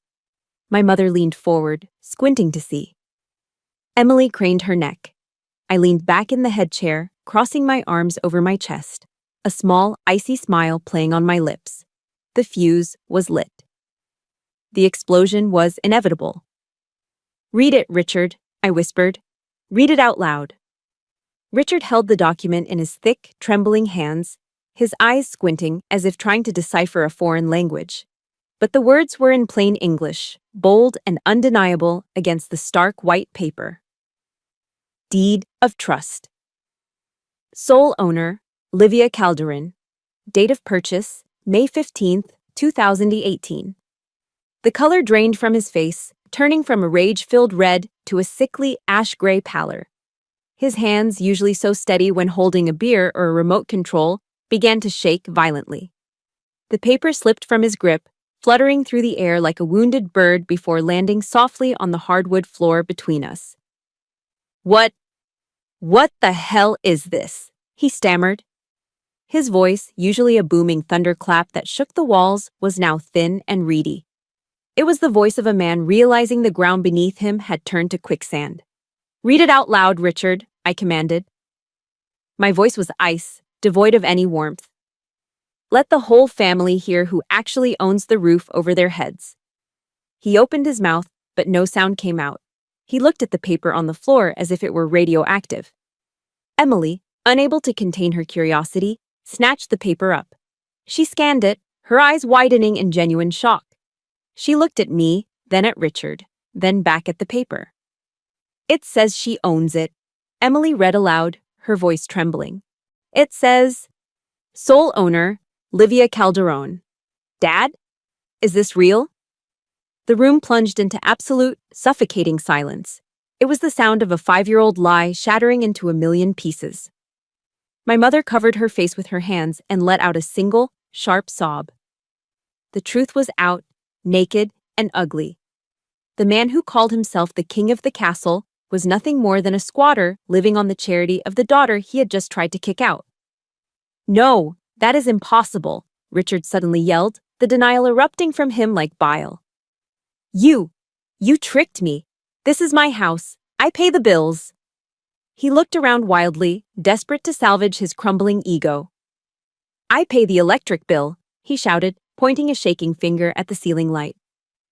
My mother leaned forward, squinting to see. Emily craned her neck. I leaned back in the head chair, crossing my arms over my chest, a small, icy smile playing on my lips. The fuse was lit. The explosion was inevitable. "Read it, Richard," I whispered. "Read it out loud." Richard held the document in his thick, trembling hands, his eyes squinting as if trying to decipher a foreign language. But the words were in plain English, bold and undeniable against the stark white paper. Deed of trust. Sole owner, Livia Calderon. Date of purchase, May 15th, 2018. The color drained from his face, turning from a rage-filled red to a sickly ash-gray pallor. His hands, usually so steady when holding a beer or a remote control, began to shake violently. The paper slipped from his grip, fluttering through the air like a wounded bird before landing softly on the hardwood floor between us. What the hell is this? He stammered. His voice, usually a booming thunderclap that shook the walls, was now thin and reedy. It was the voice of a man realizing the ground beneath him had turned to quicksand. "Read it out loud, Richard," I commanded. My voice was ice, devoid of any warmth. "Let the whole family hear who actually owns the roof over their heads." He opened his mouth, but no sound came out. He looked at the paper on the floor as if it were radioactive. Emily, unable to contain her curiosity, snatched the paper up. She scanned it, her eyes widening in genuine shock. She looked at me, then at Richard, then back at the paper. "It says she owns it," Emily read aloud, her voice trembling. "It says, sole owner, Livia Calderon. Dad? Is this real?" The room plunged into absolute, suffocating silence. It was the sound of a 5-year-old lie shattering into a million pieces. My mother covered her face with her hands and let out a single, sharp sob. The truth was out, naked and ugly. The man who called himself the king of the castle was nothing more than a squatter living on the charity of the daughter he had just tried to kick out. "No, that is impossible," Richard suddenly yelled, the denial erupting from him like bile. You tricked me. This is my house. I pay the bills." He looked around wildly, desperate to salvage his crumbling ego. "I pay the electric bill," he shouted, pointing a shaking finger at the ceiling light.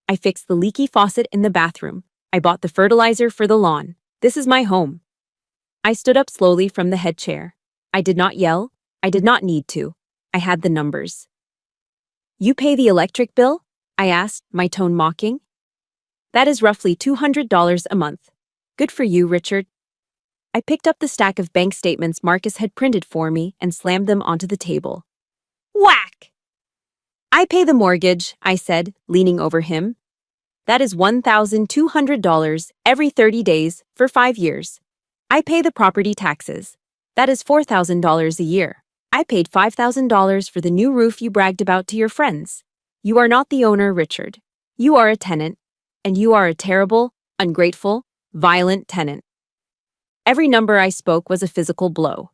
"I fixed the leaky faucet in the bathroom. I bought the fertilizer for the lawn. This is my home." I stood up slowly from the head chair. I did not yell. I did not need to. I had the numbers. "You pay the electric bill?" I asked, my tone mocking. "That is roughly $200 a month. Good for you, Richard." I picked up the stack of bank statements Marcus had printed for me and slammed them onto the table. Whack! "I pay the mortgage," I said, leaning over him. "That is $1,200 every 30 days for 5 years. I pay the property taxes. That is $4,000 a year. I paid $5,000 for the new roof you bragged about to your friends. You are not the owner, Richard. You are a tenant, and you are a terrible, ungrateful, violent tenant." Every number I spoke was a physical blow.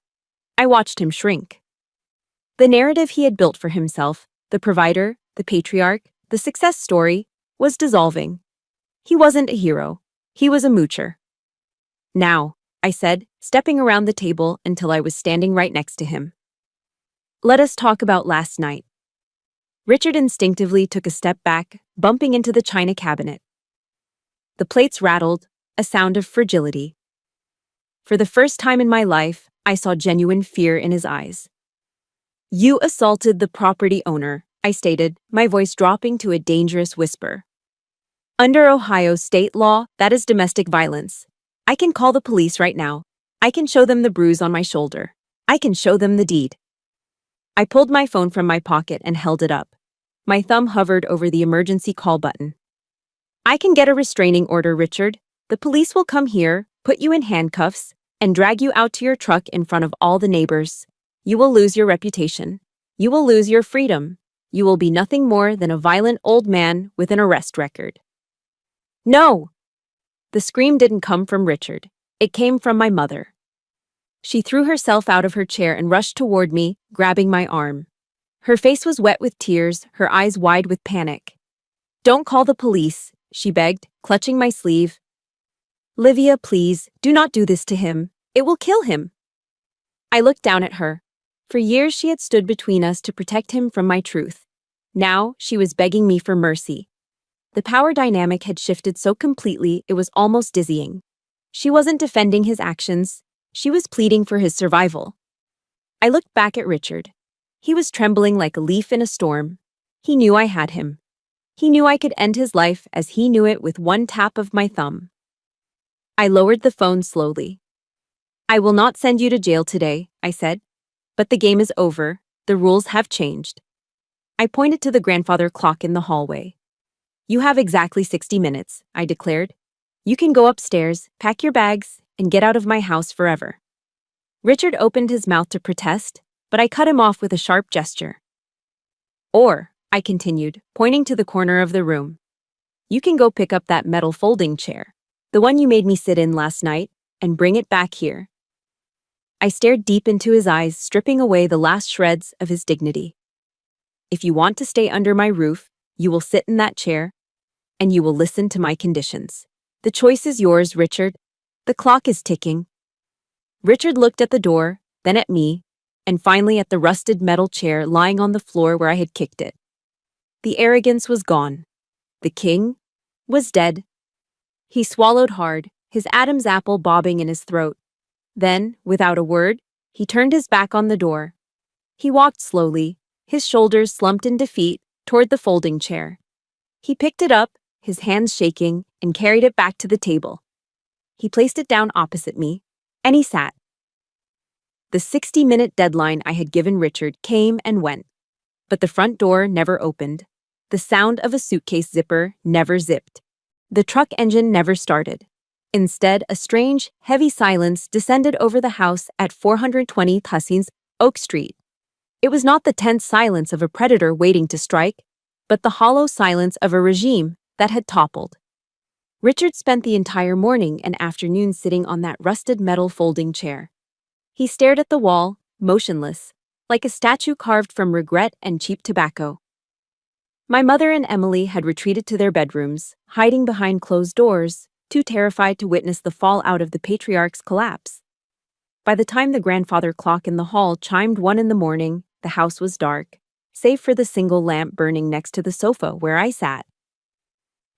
I watched him shrink. The narrative he had built for himself, the provider, the patriarch, the success story, was dissolving. He wasn't a hero. He was a moocher. "Now," I said, stepping around the table until I was standing right next to him. "Let us talk about last night." Richard instinctively took a step back, bumping into the china cabinet. The plates rattled, a sound of fragility. For the first time in my life, I saw genuine fear in his eyes. "You assaulted the property owner," I stated, my voice dropping to a dangerous whisper. "Under Ohio state law, that is domestic violence. I can call the police right now. I can show them the bruise on my shoulder. I can show them the deed." I pulled my phone from my pocket and held it up. My thumb hovered over the emergency call button. "I can get a restraining order, Richard. The police will come here, put you in handcuffs, and drag you out to your truck in front of all the neighbors. You will lose your reputation. You will lose your freedom. You will be nothing more than a violent old man with an arrest record." "No!" The scream didn't come from Richard. It came from my mother. She threw herself out of her chair and rushed toward me, grabbing my arm. Her face was wet with tears, her eyes wide with panic. "Don't call the police," she begged, clutching my sleeve. "Livia, please, do not do this to him. It will kill him." I looked down at her. For years she had stood between us to protect him from my truth. Now she was begging me for mercy. The power dynamic had shifted so completely it was almost dizzying. She wasn't defending his actions. She was pleading for his survival. I looked back at Richard. He was trembling like a leaf in a storm. He knew I had him. He knew I could end his life as he knew it with one tap of my thumb. I lowered the phone slowly. "I will not send you to jail today," I said. "But the game is over. The rules have changed." I pointed to the grandfather clock in the hallway. "You have exactly 60 minutes, I declared. "You can go upstairs, pack your bags, and get out of my house forever. Richard opened his mouth to protest, but I cut him off with a sharp gesture. Or, I continued, pointing to the corner of the room, you can go pick up that metal folding chair, the one you made me sit in last night, and bring it back here. I stared deep into his eyes, stripping away the last shreds of his dignity. If you want to stay under my roof, you will sit in that chair, and you will listen to my conditions. The choice is yours, Richard. The clock is ticking. Richard looked at the door, then at me, and finally at the rusted metal chair lying on the floor where I had kicked it. The arrogance was gone. The king was dead. He swallowed hard, his Adam's apple bobbing in his throat. Then, without a word, he turned his back on the door. He walked slowly, his shoulders slumped in defeat, toward the folding chair. He picked it up, his hands shaking, and carried it back to the table. He placed it down opposite me, and he sat. The 60-minute deadline I had given Richard came and went, but the front door never opened. The sound of a suitcase zipper never zipped. The truck engine never started. Instead, a strange, heavy silence descended over the house at 420 Hussines Oak Street. It was not the tense silence of a predator waiting to strike, but the hollow silence of a regime that had toppled. Richard spent the entire morning and afternoon sitting on that rusted metal folding chair. He stared at the wall, motionless, like a statue carved from regret and cheap tobacco. My mother and Emily had retreated to their bedrooms, hiding behind closed doors, too terrified to witness the fallout of the patriarch's collapse. By the time the grandfather clock in the hall chimed 1 a.m, the house was dark, save for the single lamp burning next to the sofa where I sat.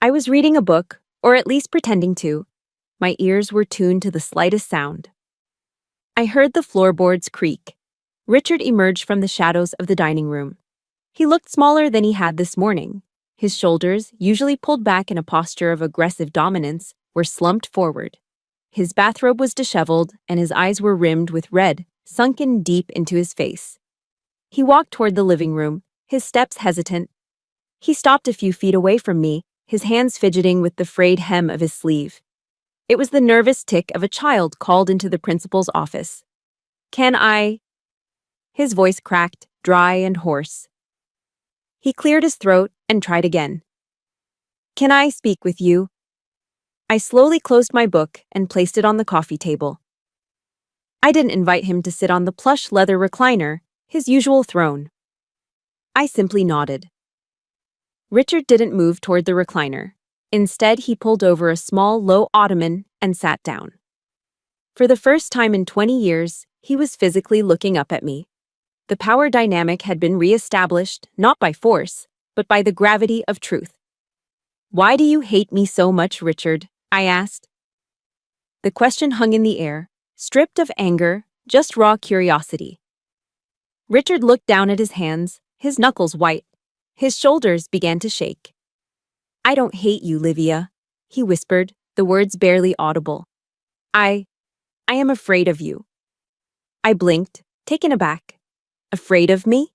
I was reading a book, or at least pretending to. My ears were tuned to the slightest sound. I heard the floorboards creak. Richard emerged from the shadows of the dining room. He looked smaller than he had this morning. His shoulders, usually pulled back in a posture of aggressive dominance, were slumped forward. His bathrobe was disheveled, and his eyes were rimmed with red, sunken deep into his face. He walked toward the living room, his steps hesitant. He stopped a few feet away from me, his hands fidgeting with the frayed hem of his sleeve. It was the nervous tick of a child called into the principal's office. "Can I?" His voice cracked, dry and hoarse. He cleared his throat and tried again. "Can I speak with you?" I slowly closed my book and placed it on the coffee table. I didn't invite him to sit on the plush leather recliner, his usual throne. I simply nodded. Richard didn't move toward the recliner. Instead, he pulled over a small, low ottoman and sat down. For the first time in 20 years, he was physically looking up at me. The power dynamic had been re-established, not by force, but by the gravity of truth. "Why do you hate me so much, Richard?" I asked. The question hung in the air, stripped of anger, just raw curiosity. Richard looked down at his hands, his knuckles white. His shoulders began to shake. "I don't hate you, Livia," he whispered, the words barely audible. I am afraid of you." I blinked, taken aback. "Afraid of me?"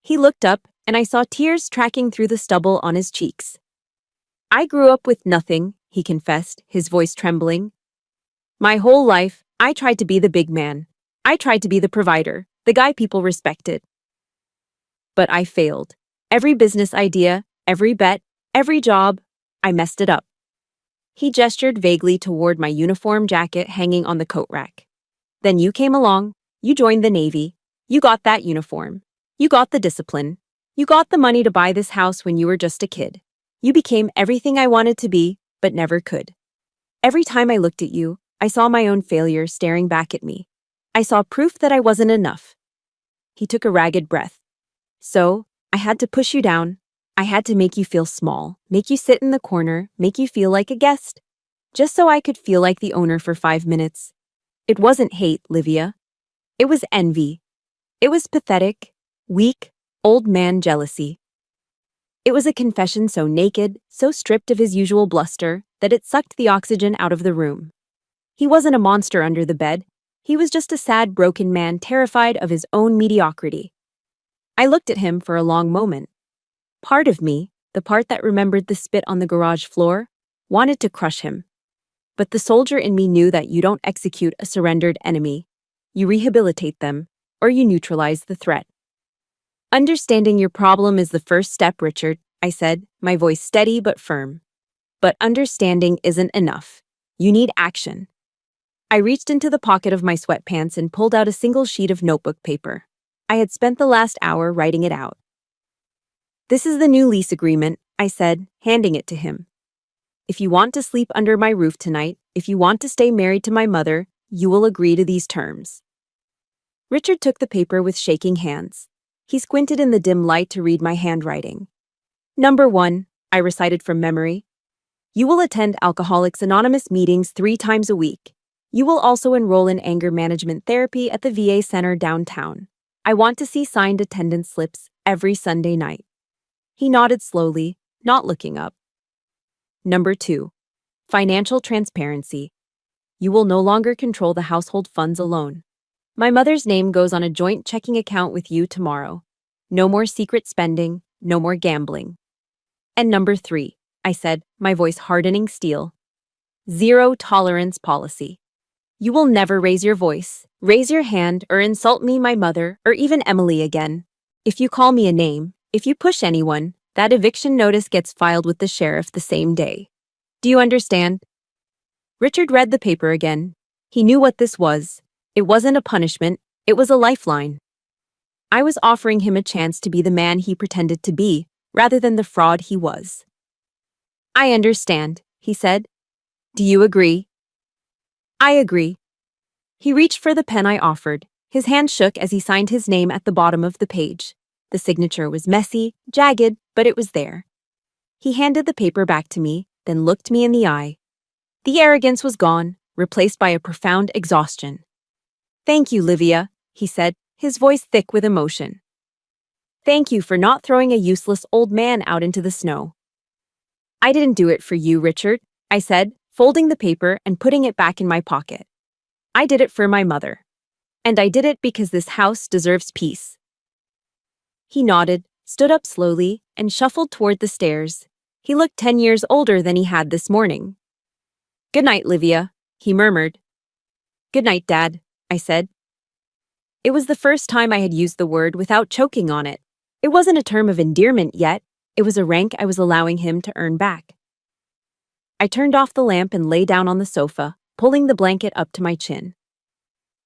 He looked up, and I saw tears tracking through the stubble on his cheeks. "I grew up with nothing," he confessed, his voice trembling. "My whole life, I tried to be the big man. I tried to be the provider, the guy people respected. But I failed. Every business idea, every bet, every job, I messed it up." He gestured vaguely toward my uniform jacket hanging on the coat rack. "Then you came along, you joined the Navy, you got that uniform, you got the discipline, you got the money to buy this house when you were just a kid. You became everything I wanted to be, but never could. Every time I looked at you, I saw my own failure staring back at me. I saw proof that I wasn't enough." He took a ragged breath. "So, I had to push you down. I had to make you feel small, make you sit in the corner, make you feel like a guest. Just so I could feel like the owner for 5 minutes. It wasn't hate, Livia. It was envy. It was pathetic, weak, old man jealousy. It was a confession so naked, so stripped of his usual bluster, that it sucked the oxygen out of the room. He wasn't a monster under the bed. He was just a sad, broken man terrified of his own mediocrity. I looked at him for a long moment. Part of me, the part that remembered the spit on the garage floor, wanted to crush him. But the soldier in me knew that you don't execute a surrendered enemy. You rehabilitate them, or you neutralize the threat. Understanding your problem is the first step, Richard, I said, my voice steady but firm. But understanding isn't enough. You need action. I reached into the pocket of my sweatpants and pulled out a single sheet of notebook paper. I had spent the last hour writing it out. This is the new lease agreement, I said, handing it to him. If you want to sleep under my roof tonight, if you want to stay married to my mother, you will agree to these terms. Richard took the paper with shaking hands. He squinted in the dim light to read my handwriting. Number 1, I recited from memory. You will attend Alcoholics Anonymous meetings 3 times a week. You will also enroll in anger management therapy at the VA Center downtown. I want to see signed attendance slips every Sunday night. He nodded slowly, not looking up. Number 2, financial transparency. You will no longer control the household funds alone. My mother's name goes on a joint checking account with you tomorrow. No more secret spending, no more gambling. And number 3, I said, my voice hardening steel. Zero tolerance policy. You will never raise your voice, raise your hand, or insult me, my mother, or even Emily again. If you call me a name, if you push anyone, that eviction notice gets filed with the sheriff the same day. Do you understand? Richard read the paper again. He knew what this was. It wasn't a punishment, it was a lifeline. I was offering him a chance to be the man he pretended to be, rather than the fraud he was. I understand, he said. Do you agree? I agree. He reached for the pen I offered. His hand shook as he signed his name at the bottom of the page. The signature was messy, jagged, but it was there. He handed the paper back to me, then looked me in the eye. The arrogance was gone, replaced by a profound exhaustion. Thank you, Livia, he said, his voice thick with emotion. Thank you for not throwing a useless old man out into the snow. I didn't do it for you, Richard, I said, folding the paper and putting it back in my pocket. I did it for my mother. And I did it because this house deserves peace. He nodded, stood up slowly, and shuffled toward the stairs. He looked 10 years older than he had this morning. Good night, Livia, he murmured. Good night, Dad, I said. It was the first time I had used the word without choking on it. It wasn't a term of endearment yet. It was a rank I was allowing him to earn back. I turned off the lamp and lay down on the sofa, pulling the blanket up to my chin.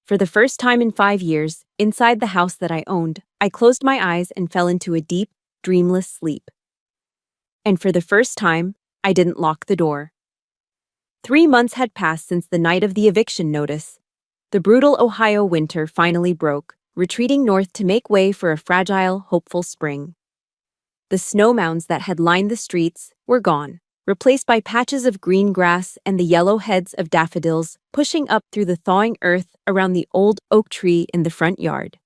For the first time in 5 years, inside the house that I owned, I closed my eyes and fell into a deep, dreamless sleep. And for the first time, I didn't lock the door. 3 months had passed since the night of the eviction notice. The brutal Ohio winter finally broke, retreating north to make way for a fragile, hopeful spring. The snow mounds that had lined the streets were gone, replaced by patches of green grass and the yellow heads of daffodils pushing up through the thawing earth around the old oak tree in the front yard.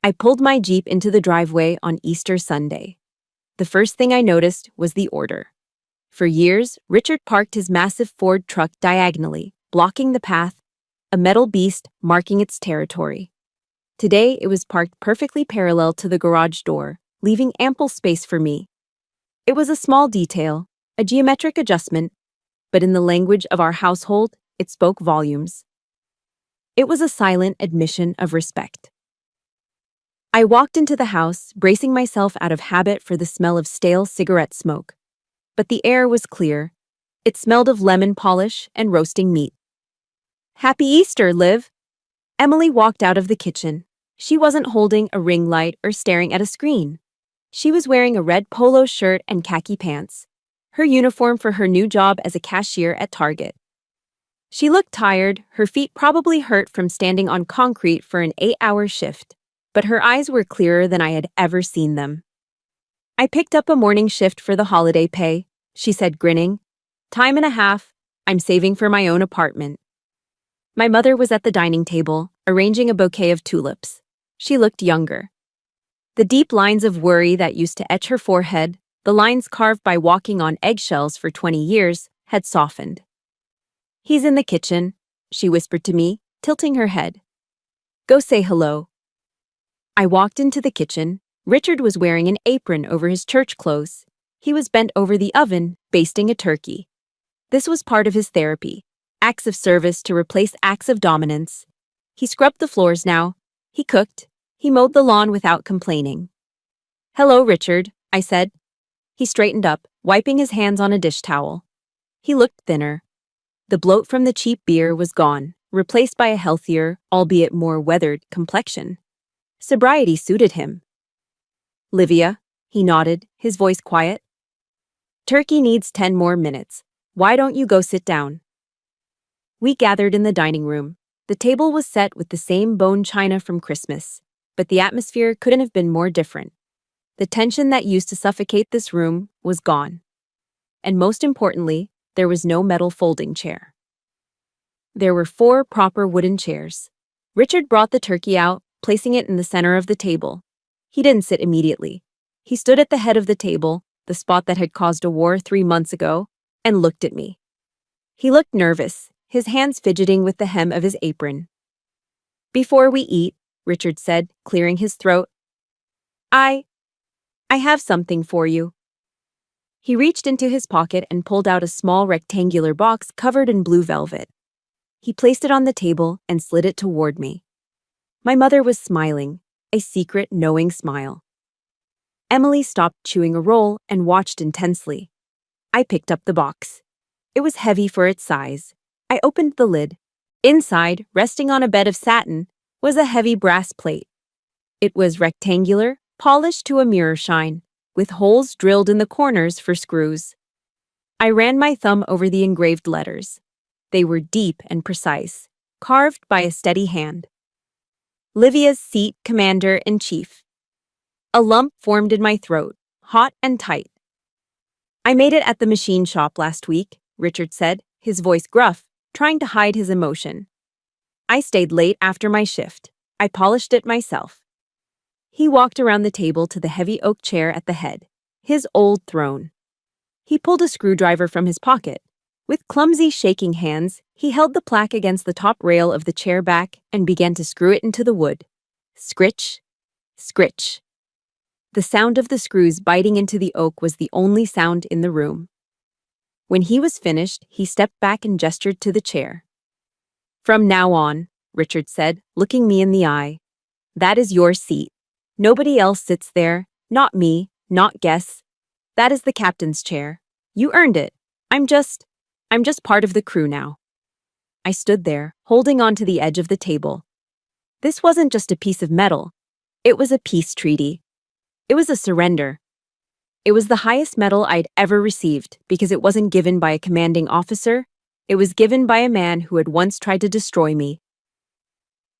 I pulled my Jeep into the driveway on Easter Sunday. The first thing I noticed was the order. For years, Richard parked his massive Ford truck diagonally, blocking the path, a metal beast marking its territory. Today, it was parked perfectly parallel to the garage door, leaving ample space for me. It was a small detail, a geometric adjustment, but in the language of our household, it spoke volumes. It was a silent admission of respect. I walked into the house, bracing myself out of habit for the smell of stale cigarette smoke. But the air was clear. It smelled of lemon polish and roasting meat. Happy Easter, Liv! Emily walked out of the kitchen. She wasn't holding a ring light or staring at a screen. She was wearing a red polo shirt and khaki pants, her uniform for her new job as a cashier at Target. She looked tired, her feet probably hurt from standing on concrete for an 8-hour shift, but her eyes were clearer than I had ever seen them. I picked up a morning shift for the holiday pay, she said, grinning. Time and a half, I'm saving for my own apartment. My mother was at the dining table, arranging a bouquet of tulips. She looked younger. The deep lines of worry that used to etch her forehead, the lines carved by walking on eggshells for 20 years, had softened. He's in the kitchen, she whispered to me, tilting her head. Go say hello. I walked into the kitchen. Richard was wearing an apron over his church clothes. He was bent over the oven, basting a turkey. This was part of his therapy. Acts of service to replace acts of dominance. He scrubbed the floors now. He cooked. He mowed the lawn without complaining. "Hello, Richard," I said. He straightened up, wiping his hands on a dish towel. He looked thinner. The bloat from the cheap beer was gone, replaced by a healthier, albeit more weathered, complexion. Sobriety suited him. "Livia," he nodded, his voice quiet. "Turkey needs 10 more minutes. Why don't you go sit down?" We gathered in the dining room. The table was set with the same bone china from Christmas, but the atmosphere couldn't have been more different. The tension that used to suffocate this room was gone. And most importantly, there was no metal folding chair. There were 4 proper wooden chairs. Richard brought the turkey out, placing it in the center of the table. He didn't sit immediately. He stood at the head of the table, the spot that had caused a war 3 months ago, and looked at me. He looked nervous, his hands fidgeting with the hem of his apron. "Before we eat," Richard said, clearing his throat, I have something for you." He reached into his pocket and pulled out a small rectangular box covered in blue velvet. He placed it on the table and slid it toward me. My mother was smiling, a secret, knowing smile. Emily stopped chewing a roll and watched intensely. I picked up the box. It was heavy for its size. I opened the lid. Inside, resting on a bed of satin, was a heavy brass plate. It was rectangular, polished to a mirror shine, with holes drilled in the corners for screws. I ran my thumb over the engraved letters. They were deep and precise, carved by a steady hand. Livia's seat, Commander-in-Chief. A lump formed in my throat, hot and tight. "I made it at the machine shop last week," Richard said, his voice gruff, trying to hide his emotion. "I stayed late after my shift. I polished it myself." He walked around the table to the heavy oak chair at the head, his old throne. He pulled a screwdriver from his pocket. With clumsy, shaking hands, he held the plaque against the top rail of the chair back and began to screw it into the wood. Scritch, scritch. The sound of the screws biting into the oak was the only sound in the room. When he was finished, he stepped back and gestured to the chair. "From now on," Richard said, looking me in the eye, "that is your seat. Nobody else sits there, not me, not guests. That is the captain's chair. You earned it. I'm just part of the crew now." I stood there, holding on to the edge of the table. This wasn't just a piece of metal. It was a peace treaty. It was a surrender. It was the highest medal I'd ever received because it wasn't given by a commanding officer. It was given by a man who had once tried to destroy me.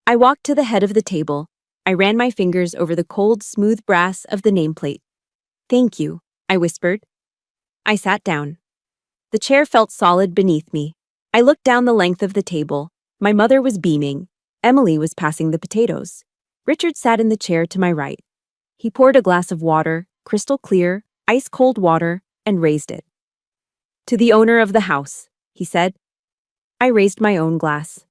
I walked to the head of the table. I ran my fingers over the cold, smooth brass of the nameplate. "Thank you," I whispered. I sat down. The chair felt solid beneath me. I looked down the length of the table. My mother was beaming. Emily was passing the potatoes. Richard sat in the chair to my right. He poured a glass of water, crystal clear, ice-cold water, and raised it. "To the owner of the house," he said. I raised my own glass.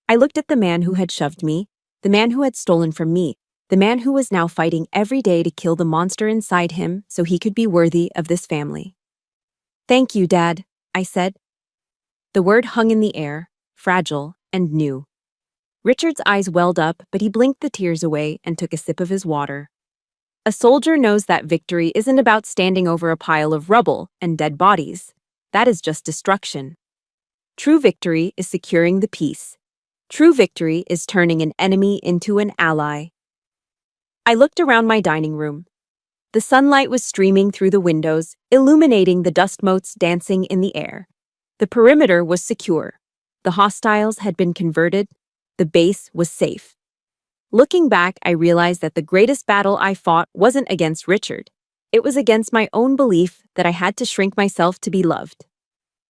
I looked at the man who had shoved me, the man who had stolen from me, the man who was now fighting every day to kill the monster inside him so he could be worthy of this family. "Thank you, Dad," I said. The word hung in the air, fragile and new. Richard's eyes welled up, but he blinked the tears away and took a sip of his water. A soldier knows that victory isn't about standing over a pile of rubble and dead bodies. That is just destruction. True victory is securing the peace. True victory is turning an enemy into an ally. I looked around my dining room. The sunlight was streaming through the windows, illuminating the dust motes dancing in the air. The perimeter was secure. The hostiles had been converted. The base was safe. Looking back, I realized that the greatest battle I fought wasn't against Richard. It was against my own belief that I had to shrink myself to be loved.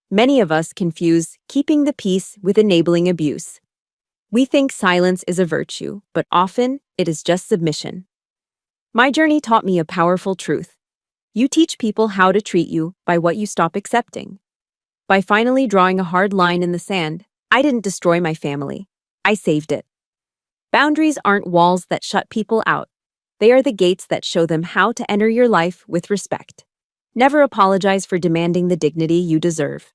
Many of us confuse keeping the peace with enabling abuse. We think silence is a virtue, but often it is just submission. My journey taught me a powerful truth. You teach people how to treat you by what you stop accepting. By finally drawing a hard line in the sand, I didn't destroy my family. I saved it. Boundaries aren't walls that shut people out. They are the gates that show them how to enter your life with respect. Never apologize for demanding the dignity you deserve.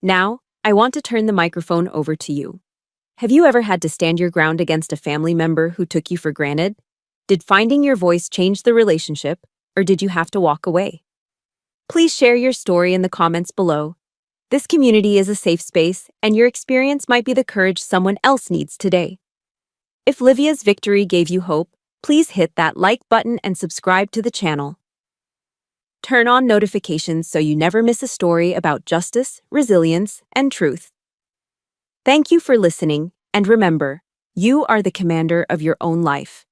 Now, I want to turn the microphone over to you. Have you ever had to stand your ground against a family member who took you for granted? Did finding your voice change the relationship, or did you have to walk away? Please share your story in the comments below. This community is a safe space, and your experience might be the courage someone else needs today. If Livia's victory gave you hope, please hit that like button and subscribe to the channel. Turn on notifications so you never miss a story about justice, resilience, and truth. Thank you for listening, and remember, you are the commander of your own life.